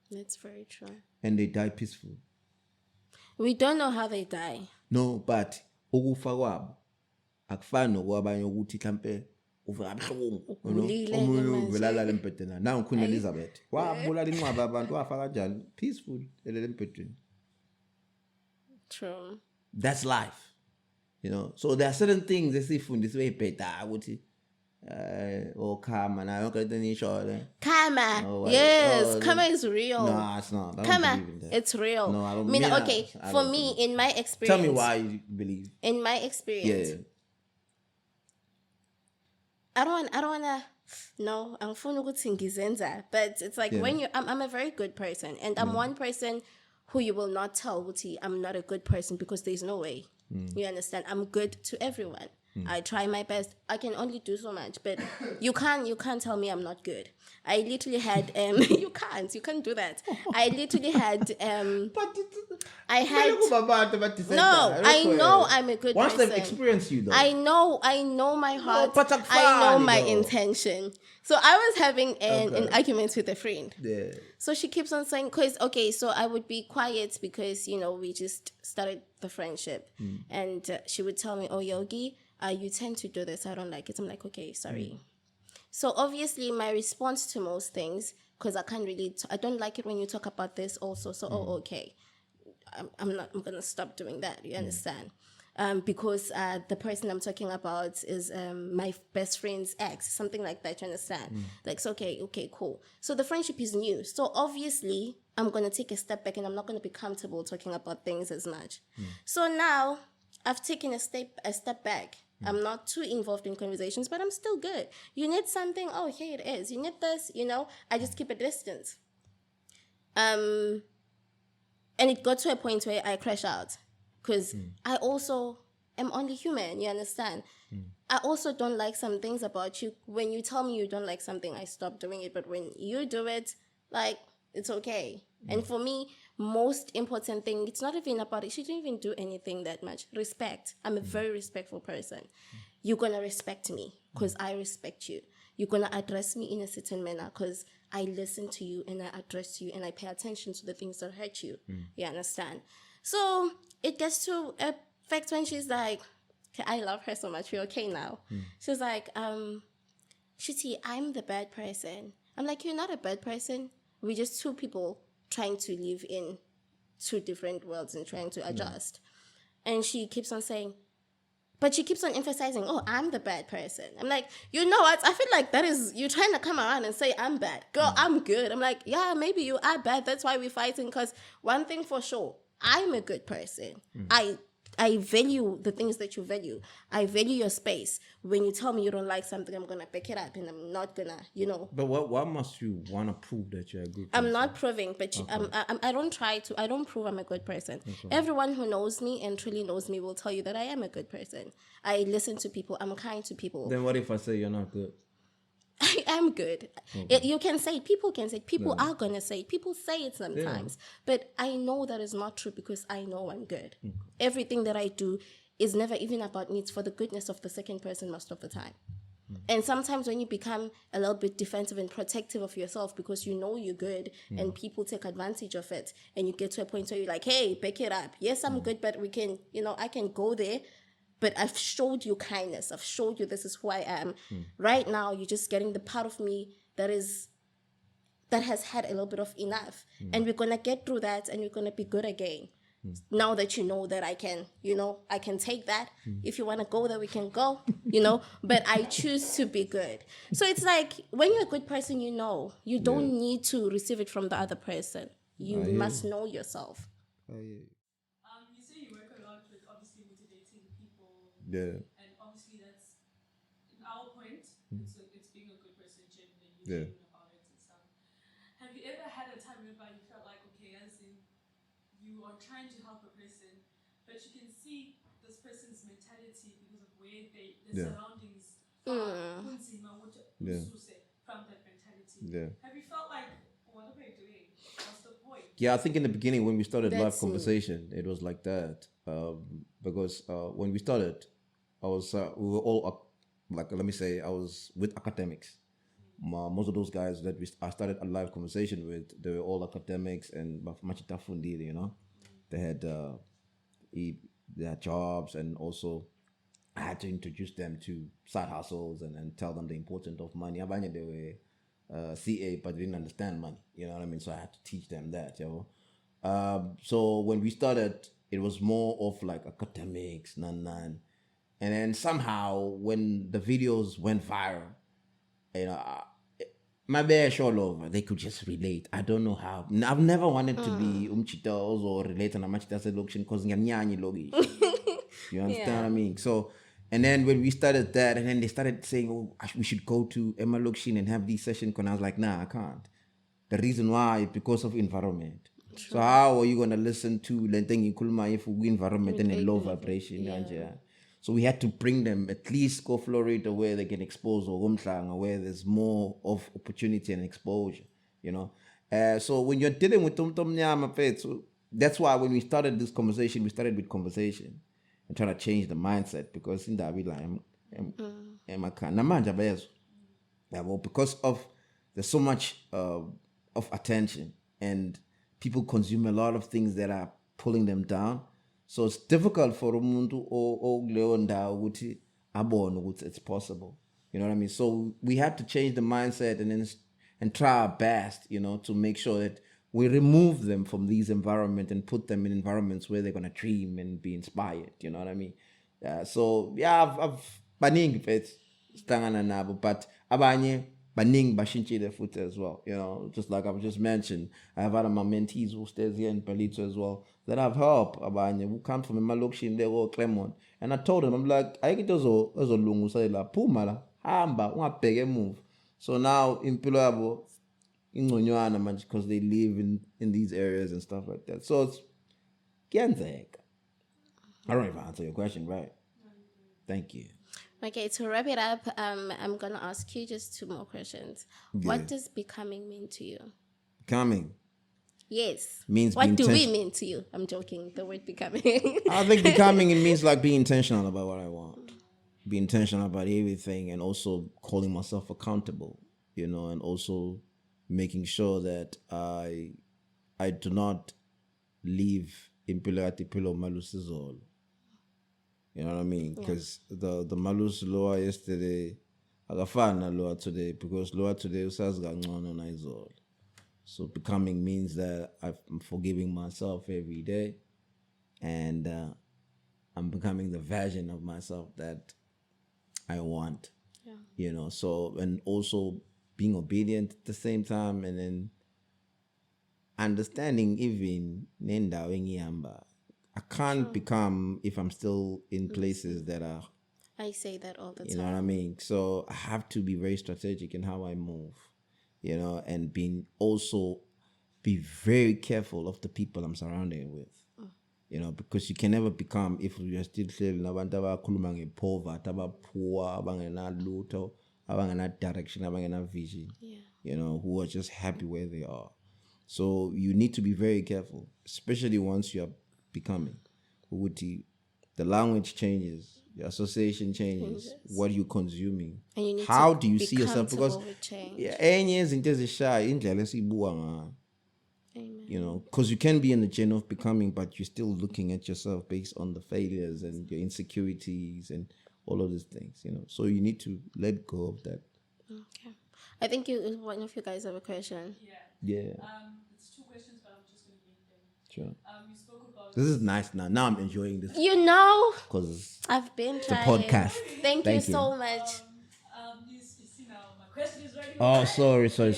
That's very true. And they die peaceful. We don't know how they die. No, but ukufa kwabo akufani nokwabanye ukuthi mhlambe uva kabuhlungu, omunye uvelala lempedeni. Now Queen Elizabeth wabulala inqwaba abantu wafa kanjani peaceful elempedeni. True. That's life. You know, so there are certain things esifundiswe ibheda ukuthi karma na yonke into nisho karma. Yes, karma is real. No, it's not. Karma, it's real. No, I don't mean, mean okay, for me, in my experience. Tell me why you believe. In my experience. Yeah. I don't wanna. No, I'm ngizenza. But it's like when I'm a very good person, and I'm one person who you will not tell, Wuti, I'm not a good person, because there's no way. You understand? I'm good to everyone. I try my best. I can only do so much, but you can't tell me I'm not good. I literally had you can't do that. I literally had I know I'm a good person. Once they've experienced you though. I know my heart. I know my intention. So I was having an argument with a friend. Yeah. So she keeps on saying, so I would be quiet because, we just started the friendship. And she would tell me, oh, Yogi, you tend to do this. I don't like it. I'm like, okay, sorry. So obviously my response to most things, because I can't really, I don't like it when you talk about this also. So, okay, I'm going to stop doing that. You understand? because the person I'm talking about is my best friend's ex, something like that, you understand? Like, so, okay, cool. So the friendship is new. So obviously, I'm going to take a step back and I'm not going to be comfortable talking about things as much. So now, I've taken a step back. I'm not too involved in conversations, but I'm still good. You need something? Oh, here it is. You need this? I just keep a distance. And it got to a point where I crash out. Because I also am only human, you understand? I also don't like some things about you. When you tell me you don't like something, I stop doing it. But when you do it, like, it's okay. And for me, most important thing, it's not even about it. She didn't even do anything that much. Respect. I'm a very respectful person. You're going to respect me because I respect you. You're going to address me in a certain manner because I listen to you and I address you and I pay attention to the things that hurt you. You understand? So it gets to a fact when she's like, okay, I love her so much. We're okay now. She's like, Shitty, I'm the bad person. I'm like, you're not a bad person. We're just two people trying to live in two different worlds and trying to adjust. And she keeps on saying, but she keeps on emphasizing, oh, I'm the bad person. I'm like, you know what? I feel like that is, you're trying to come around and say, I'm bad. Girl, I'm good. I'm like, yeah, maybe you are bad. That's why we're fighting. Because one thing for sure, I'm a good person. I value the things that you value. I value your space. When you tell me you don't like something, I'm going to pick it up and I'm not going to, But why must you want to prove that you're a good person? I'm not proving, but I don't prove I'm a good person. Okay. Everyone who knows me and truly knows me will tell you that I am a good person. I listen to people. I'm kind to people. Then what if I say you're not good? I am good. Okay. You can say it. People can say it. People are going to say it. People say it sometimes. Yeah. But I know that is not true because I know I'm good. Okay. Everything that I do is never even about me. It's for the goodness of the second person most of the time. And sometimes when you become a little bit defensive and protective of yourself because you know you're good and people take advantage of it and you get to a point where you're like, hey, back it up. Yes, I'm good, but we can, I can go there. But I've showed you kindness. I've showed you this is who I am. Right now, you're just getting the part of me that has had a little bit of enough. And we're going to get through that and we're going to be good again. Now that you know that I can, I can take that. If you want to go there, we can go, but I choose to be good. So it's like when you're a good person, you don't need to receive it from the other person. You must know yourself. You say you work a lot with obviously motivating people. Yeah. And obviously that's, in our point, it's being a good person, genuine about it and stuff. Have you ever had a time whereby you felt like, okay, as in, you are trying to help a person, but you can see this person's mentality because of where their surroundings from that mentality. Yeah. Have you felt like, what are they doing? What's the point? Yeah, I think in the beginning when we started live conversation, it was like that. Because when we started, we were all like, let me say, I was with academics. Most of those guys that I started a live conversation with, they were all academics and they had their jobs, and also I had to introduce them to side hustles and tell them the importance of money. They were CA, but they didn't understand money. You know what I mean? So I had to teach them that. So when we started, it was more of like academics, and then somehow when the videos went viral, my bear all over, they could just relate. I don't know how. I've never wanted to be umchitos or relate on a machita selection because you understand what I mean? So, and then when we started that, and then they started saying, oh, we should go to Melusi and have these sessions, and I was like, nah, I can't. The reason why is because of environment. True. So how are you going to listen to Lenteng Kulma if we environment and a low vibration? Yeah. So we had to bring them at least go Florida where they can expose, or where there's more of opportunity and exposure, So when you're dealing with so that's why when we started this conversation, we started with conversation and trying to change the mindset, because in that we like, because of there's so much of attention and people consume a lot of things that are pulling them down. So it's difficult for umuntu it's possible. You know what I mean? So we had to change the mindset and track our best, to make sure that we remove them from these environments and put them in environments where they're gonna dream and be inspired. You know what I mean? So yeah, I've baning it stangana nabo, but abanye baning bashinchile foot as well. You know, just like I've just mentioned, I have one of my mentees who stays here in Palito as well that I've helped abanye who come from Malokshi in there or Clermont, and I told them I'm like, I get those lungu say la pumala hamba ungabheke move. So now in Pilabo because they live in these areas and stuff like that. So it's kuyenzeka. I don't know if I answer your question right. Thank you. Okay, to wrap it up, I'm gonna ask you just 2 more questions. Yeah. What does becoming mean to you? Becoming. Yes. Means what do we mean to you? I'm joking. The word becoming. I think becoming, it means like being intentional about what I want. Be intentional about everything, and also holding myself accountable, you know, and also making sure that I do not live impilo at impilo malusizolo. You know what I mean? Because the malus lower yesterday, agafana lower today, because lower today usazgancono na izolo. So becoming means that I'm forgiving myself every day, and I'm becoming the version of myself that I want. Yeah. You know, so, and also being obedient at the same time, and then understanding even nenda wengiamba. I can't become if I'm still in places that are. I say that all the time. You know what I mean? So I have to be very strategic in how I move, you know, and be very careful of the people I'm surrounded with. You know, because you can never become, if you're still saying abantu abakhuluma ngepoverty, poor, abangenalutho, abangenadirection, abangenavision. Yeah. You know, who are just happy where they are. So you need to be very careful, especially once you're becoming. The language changes, the association changes, what you're consuming. And you need how to do you see yourself? Because you know, because you can be in the journey of becoming, but you're still looking at yourself based on the failures and your insecurities and all of these things, you know. So you need to let go of that. Okay. I think one of you guys have a question. Yeah. It's 2 questions, but I'm just going to make them. Sure. You spoke about... This is nice now. Now I'm enjoying this. You know, because I've been trying. The podcast. Thank you so much. You see now, my question is ready. Oh, sorry. You spoke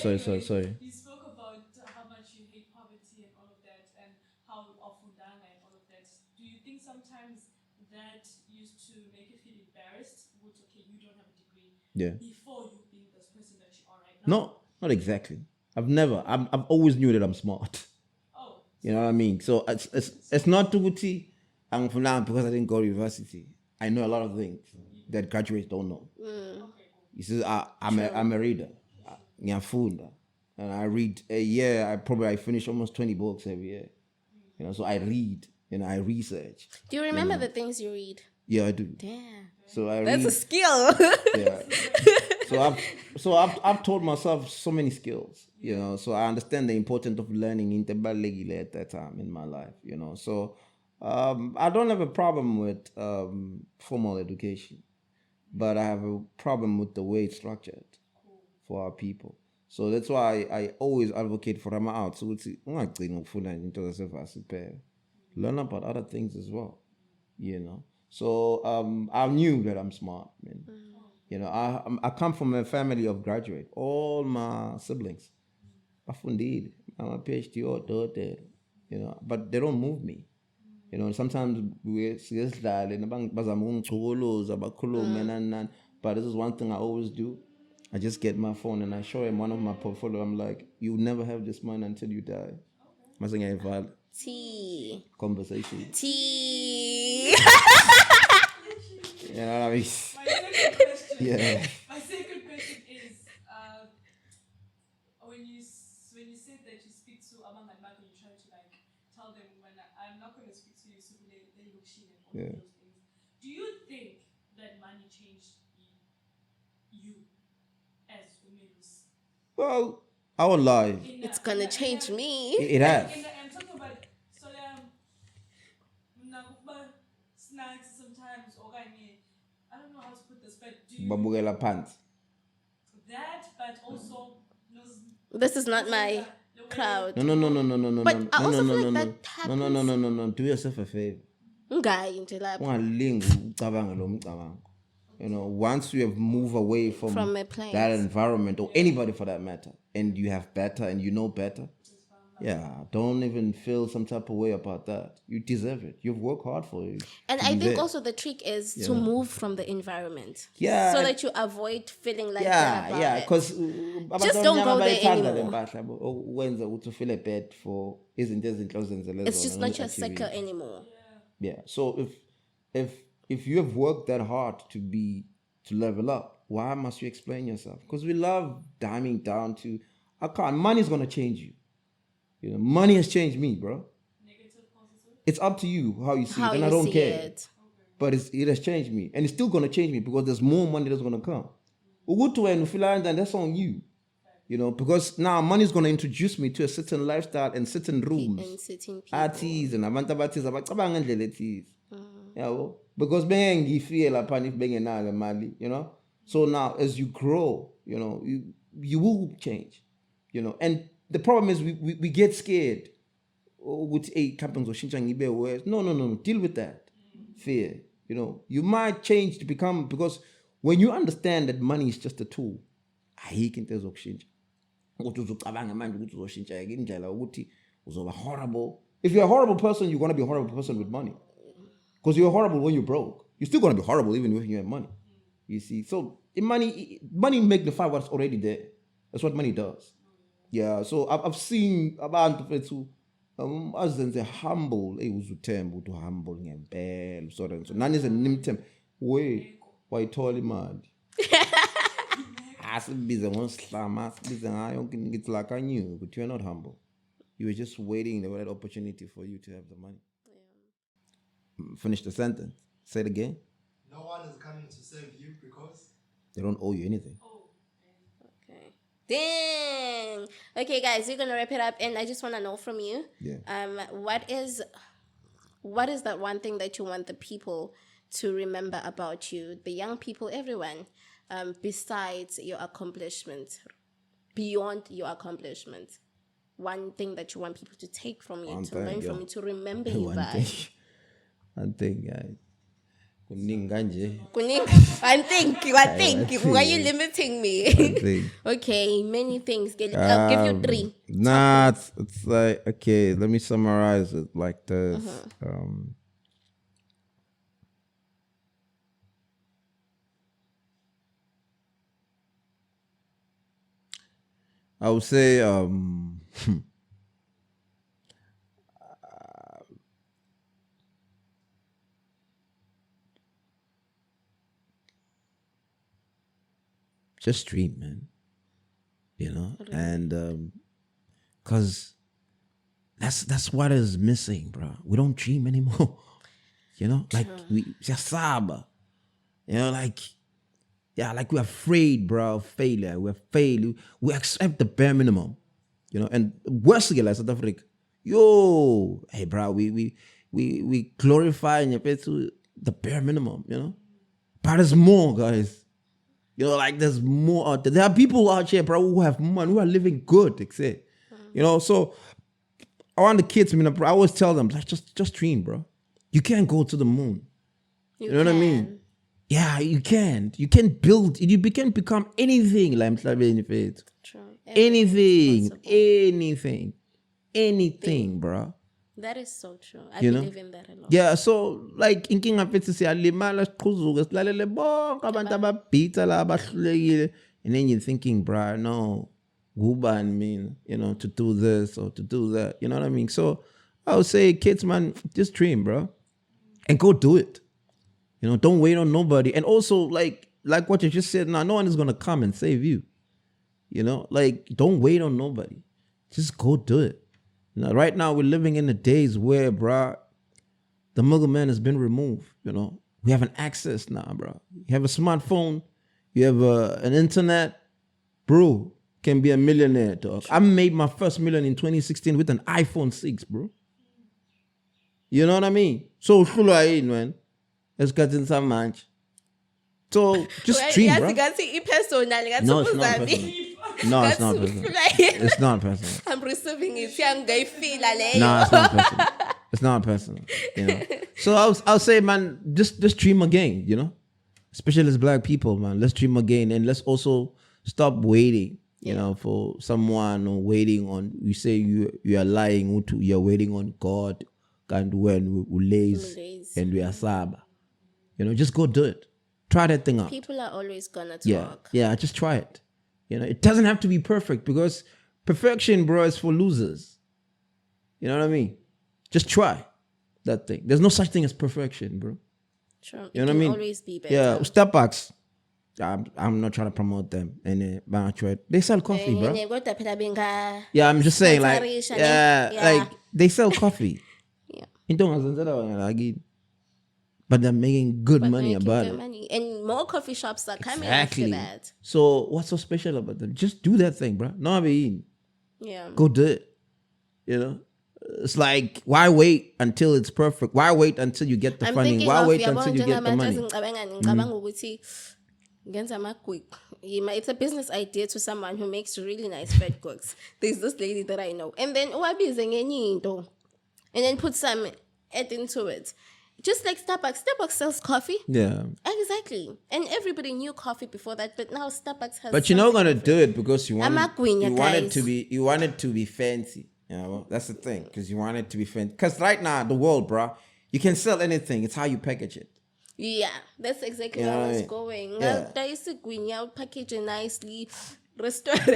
about how much you hate poverty and all of that, and how ofundanga and all of that. Do you think sometimes that used to make you feel embarrassed? Okay, you don't have a degree. Yeah. Before you being this person that you are right now. No, not exactly. I've always knew that I'm smart. Oh. You know what I mean? So it's not tuguti and for now because I didn't go to university. I know a lot of things that graduates don't know. You see, I'm a reader. And I read a year. I finish almost 20 books every year. You know, so I read. You know, I research. Do you remember the things you read? Yeah, I do. Damn. So I That's read. a skill. Yeah. So I've taught myself so many skills. You know, so I understand the importance of learning interballegile at that time in my life. You know, so I don't have a problem with formal education, but I have a problem with the way it's structured for our people. So that's why I always advocate for Rama out. So it's learn about other things as well, you know. So I knew that I'm smart, man. You know, I come from a family of graduate. All my siblings, I'm a PhD or daughter, you know, but they don't move me. You know, sometimes but this is one thing I always do. I just get my phone and I show him one of my portfolio. I'm like, you never have this money until you die. Tea. Conversation. Tea. You know what I mean? My second question is, when you said that you speak to Amang and Mark and you try to like tell them when I'm not going to speak to you, so they look shit and all of those things. Do you think that money changed you as Melusi? Well, I won't lie. It's gonna change me. It has. I'm talking about snacks sometimes, or I don't know how to put this, but do you Babugela pants. that, but also this is not my crowd. No. But I also feel like that No. Do yourself a favor. Ngayi nje lapho. Ungalingi ucabange lo mcabango. You know, once you have moved away from a place, that environment, or anybody for that matter, and you have better and you know better, yeah, don't even feel some type of way about that. You deserve it. You've worked hard for it. And I think also the trick is to move from the environment. Yeah. So that you avoid feeling like that about it. Because just don't go there anymore. Feel bad for it's just not your circle anymore. Yeah. So if you have worked that hard to level up, why must you explain yourself? Because we love diming down to money's gonna change you. You know, money has changed me, bro. Negative, positive? It's up to you how you see it, and I don't care. It. But it has changed me, and it's still gonna change me because there's more money that's gonna come. And that's on you. You know, because now money is gonna introduce me to a certain lifestyle and certain rules, and certain people. Artists and yeah, because you feel you know. So now as you grow, you know, you will change, you know. And the problem is we get scared. With companies or no. Deal with that fear. You know, you might change to become, because when you understand that money is just a tool, horrible. If you're a horrible person, you're gonna be a horrible person with money. Because you're horrible when you're broke. You're still gonna be horrible even when you have money. You see, so money magnify what's already there. That's what money does. Yeah, so I've seen abantu who azenze humble, uzuthemba to humble ngempela so nani is nimthem we wayithola imali. Asibize ngosihlama, asibize ngayo yonke ngithi like I knew, but you're not humble. You were just waiting the right opportunity for you to have the money. Yeah. Finish the sentence. Say it again. No one is coming to save you because they don't owe you anything. Okay. Dang. Okay, guys, we're gonna wrap it up, and I just want to know from you. Yeah. What is that one thing that you want the people to remember about you, the young people, everyone, besides your accomplishments, beyond your accomplishments? One thing that you want people to take from you, to learn from you, to remember you by. One thing, guys. I think. Why are you limiting me? Okay, many things. I'll give you 3. Nah, it's like, okay, let me summarize it like this. I would say just dream, man. You know, and cause that's what is missing, bro. We don't dream anymore. You know, like we just saba. You know, like we're afraid, bro, of failure. We're failed. We accept the bare minimum. You know, and worse again, like South Africa. Yo, hey, bro, we glorify and the bare minimum. You know, but there's more, guys. You know, like there's more out there. There are people out here, bro, who have money, who are living good, except. You know, so I want the kids, I always tell them, like, just dream, bro. You can't go to the moon. You know what I mean? Yeah, you can't. You can build, you can become anything, like True. Anything, bro. That is so true. I believe in that a lot. Yeah, so like inking afethu siyalimala siqhuzuke silalele bonke abantu ababhitha la abahlulekile, and then you're thinking, bro, no, ngubani mina, you know, to do this or to do that, you know what I mean? So I would say, kids, man, just dream, bro, and go do it. You know, don't wait on nobody. And also, like what you just said, now no one is gonna come and save you. You know, like don't wait on nobody. Just go do it. Now, right now, we're living in the days where, bro, the middleman has been removed. You know, we have an access now, bro. You have a smartphone, you have an internet, bro. Can be a millionaire, dog. I made my first million in 2016 with an iPhone 6, bro. You know what I mean? So, man, let's get in some much. So, just dream, bro. No, it's not personal. No, it's not personal. It's not personal. I'm receiving it. Young guy feel like No, it's not personal. It's not personal. You know. So I'll say, man, just dream again. You know, especially as Black people, man. Let's dream again, and let's also stop waiting. You know, for someone or waiting on. You say you are lying. You're waiting on God, and when we lazy and we are saba. You know, just go do it. Try that thing out. People are always gonna talk. Yeah, just try it. You know, it doesn't have to be perfect because perfection, bro, is for losers. You know what I mean? Just try that thing. There's no such thing as perfection, bro. True. You know what I mean? Always be better. Yeah, Starbucks. I'm not trying to promote them. And they sell coffee, bro. Yeah, I'm just saying, like, like they sell coffee. Yeah. But they're making good money about it. Money. And more coffee shops are coming after that. So what's so special about them? Just do that thing, bro. No, I mean, yeah. Go do it. You know? It's like, why wait until it's perfect? Why wait until you get the funding? Why wait until you get the money? It's a business idea to someone who makes really nice fat cooks. There's this lady that I know. And then and then put some add into it. Just like Starbucks. Starbucks sells coffee. Yeah. Exactly. And everybody knew coffee before that, but now Starbucks has. But you're not gonna do it because you want it to be fancy. You know, that's the thing. Because you want it to be fancy. Because right now, the world, bro, you can sell anything. It's how you package it. Yeah, that's exactly where I was going. Yeah. I'll package it nicely. Restaurant.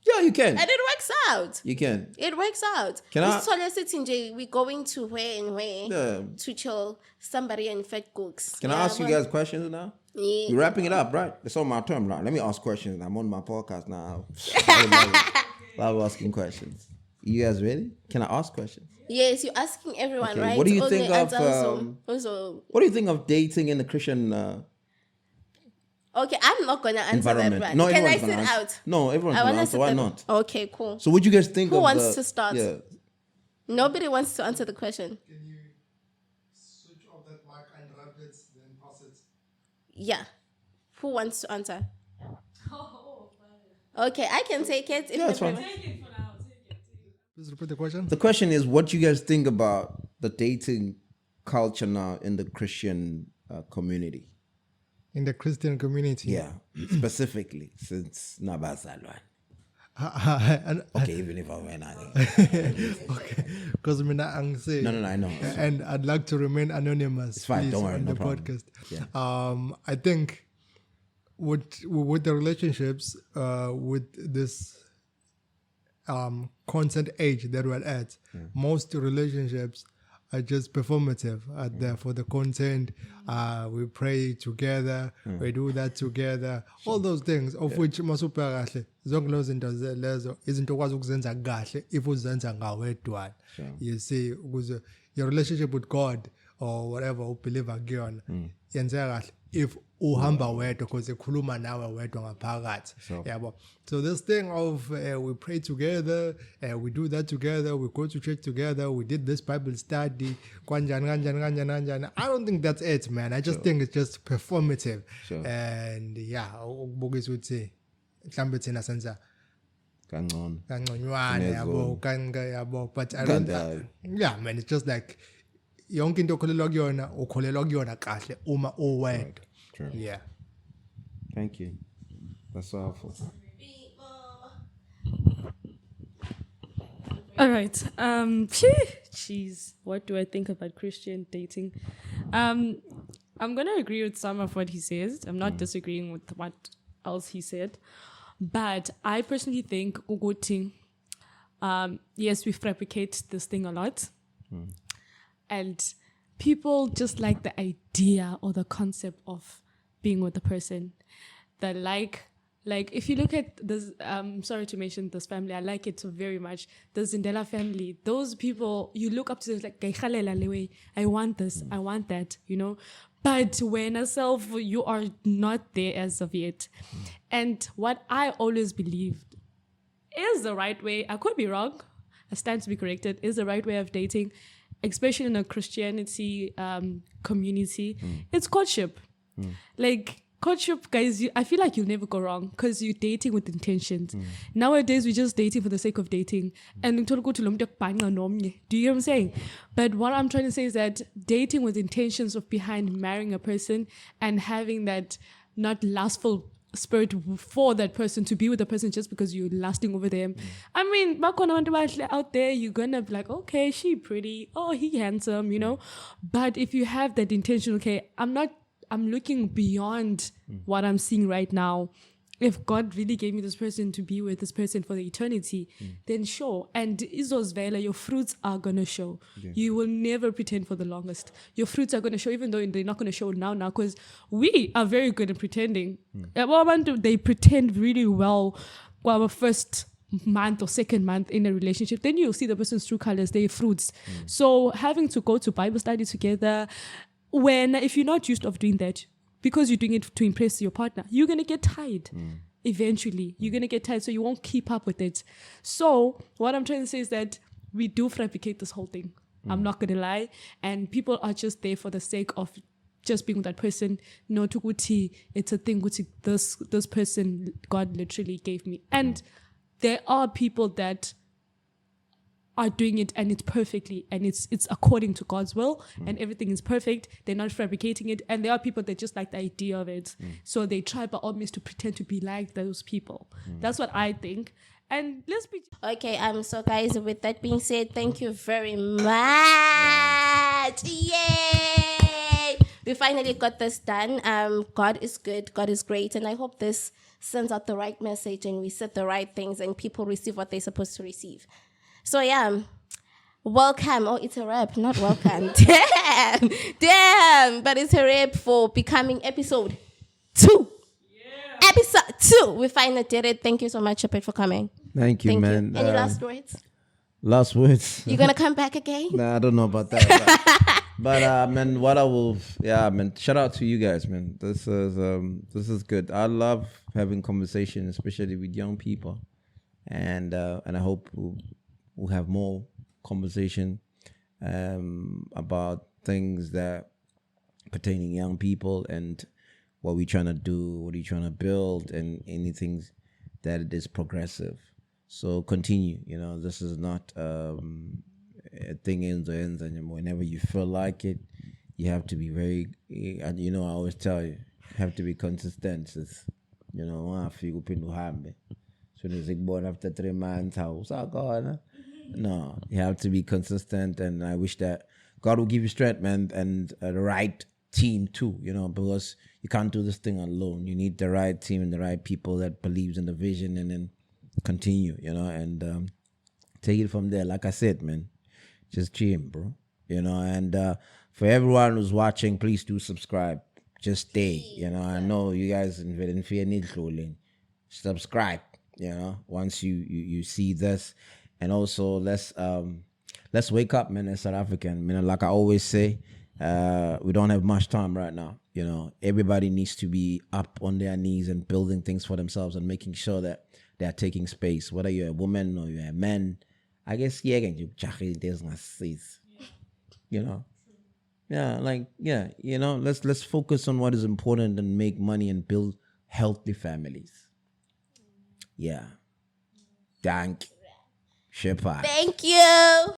Yeah, you can. And it works out. You can. It works out. We're going to where and where to chill somebody and fat cooks. Can I ask you guys questions now? Yeah. We're wrapping it up, right? It's on my turn now. Let me ask questions. I'm on my podcast now. Love asking questions. You guys ready? Can I ask questions? Yes, you're asking everyone, right? What do you think of what do you think of dating in the Christian Okay, I'm not gonna answer that one. No, can I sit out? No, everyone's gonna answer. Why not? Okay, cool. So what do you guys think Who wants to start? Yeah. Nobody wants to answer the question. Can you switch off that mic and rub it, then pass it? Yeah. Who wants to answer? Okay, I can take it. Yeah, that's fine. Take it for now. Take it. Please repeat the question. The question is, what do you guys think about the dating culture now in the Christian community? In the Christian community? Yeah, specifically, since Nabazalwan. Okay, even if I went on okay, because I'm saying no, I know. And I'd like to remain anonymous. It's fine, don't worry, on no the problem. podcast. Yeah. I think with the relationships, with this constant age that we're at, most relationships are just performative there for the content. We pray together, we do that together, all those things of which masupha kahle zonke lezo zinto lezo izinto okwazi ukuzenza kahle if uzenza ngawedwana. You see, ukuze your relationship with God or whatever ubelieve kuyona yenzeka kahle if uhamba wedwa because ekhuluma nawe wedwa ngaphakathi yabo. So this thing of we pray together, we do that together, we go to church together, we did this Bible study kanjani. I don't think that's it, man. I just think it's just performative. And yeah, ukubukisa ukuthi mhlambe thina senza kangconywana yabo, but I don't yeah, man, it's just like yonke into ukholelwa kuyona kahle uma uwedwa. Yeah. Thank you. That's so helpful. All right. Jeez, what do I think about Christian dating? I'm gonna agree with some of what he says. I'm not disagreeing with what else he said, but I personally think uguti. Yes, we fabricate this thing a lot, and people just like the idea or the concept of being with the person. That like if you look at this, sorry to mention this family, I like it so very much. The Zindela family, those people, you look up to, like, I want this, I want that, you know. But when yourself, you are not there as of yet. And what I always believed is the right way, I could be wrong, I stand to be corrected, is the right way of dating, especially in a Christianity community. It's courtship. Like, courtship, guys, I feel like you'll never go wrong because you're dating with intentions. Nowadays, we're just dating for the sake of dating. And do you hear what I'm saying? But what I'm trying to say is that dating with intentions of behind marrying a person and having that not lustful spirit for that person, to be with the person just because you're lusting over them. I mean, out there, you're gonna be like, okay, she pretty, oh, he handsome, you know. But if you have that intention, okay, I'm looking beyond what I'm seeing right now. If God really gave me this person to be with this person for the eternity, then sure. And Izos Vela, your fruits are going to show. Yeah. You will never pretend for the longest. Your fruits are going to show, even though they're not going to show now, because we are very good at pretending. They pretend really well for our first month or second month in a relationship. Then you'll see the person's true colors, their fruits. So having to go to Bible study together, if you're not used of doing that, because you're doing it to impress your partner, you're going to get tired. Eventually, you're going to get tired, so you won't keep up with it. So what I'm trying to say is that we do fabricate this whole thing. I'm not going to lie. And people are just there for the sake of just being with that person. No, tukuti, it's a thing which this person God literally gave me. And there are people that are doing it and it's perfectly and it's according to God's will and everything is perfect. They're not fabricating it. And there are people that just like the idea of it. So they try by all means to pretend to be like those people. That's what I think. And let's be... Okay, so guys, with that being said, thank you very much. Yay! We finally got this done. God is good. God is great. And I hope this sends out the right message and we said the right things and people receive what they're supposed to receive. So yeah, welcome. Oh, it's a rap, not welcome. Damn. But it's a rap for becoming episode 2. Yeah. Episode 2. We finally did it. Thank you so much, Chapet, for coming. Thank you, man. Any last words? Last words. You gonna come back again? Nah, I don't know about that. But man, what I will, man. Shout out to you guys, man. This is good. I love having conversations, especially with young people, and I hope we'll have more conversation about things that pertaining young people and what we're trying to do, what you're trying to build, and anything that it is progressive. So continue. This is not a thing ends anymore. Whenever you feel like it, you have to be very. I always tell you have to be consistent. I feel so there's born after 3 months. How's that going? No, you have to be consistent, and I wish that God will give you strength, man, and the right team too, because you can't do this thing alone. You need the right team and the right people that believes in the vision, and then continue, and take it from there. Like I said, man, just dream, bro, and for everyone who's watching, please do subscribe. Just stay, I know you guys in fear need subscribe, once you see this. And also, let's wake up, man, as South African. Like I always say, we don't have much time right now. Everybody needs to be up on their knees and building things for themselves and making sure that they're taking space. Whether you're a woman or you're a man, I guess, let's focus on what is important and make money and build healthy families. Yeah. Thank you. Thank you.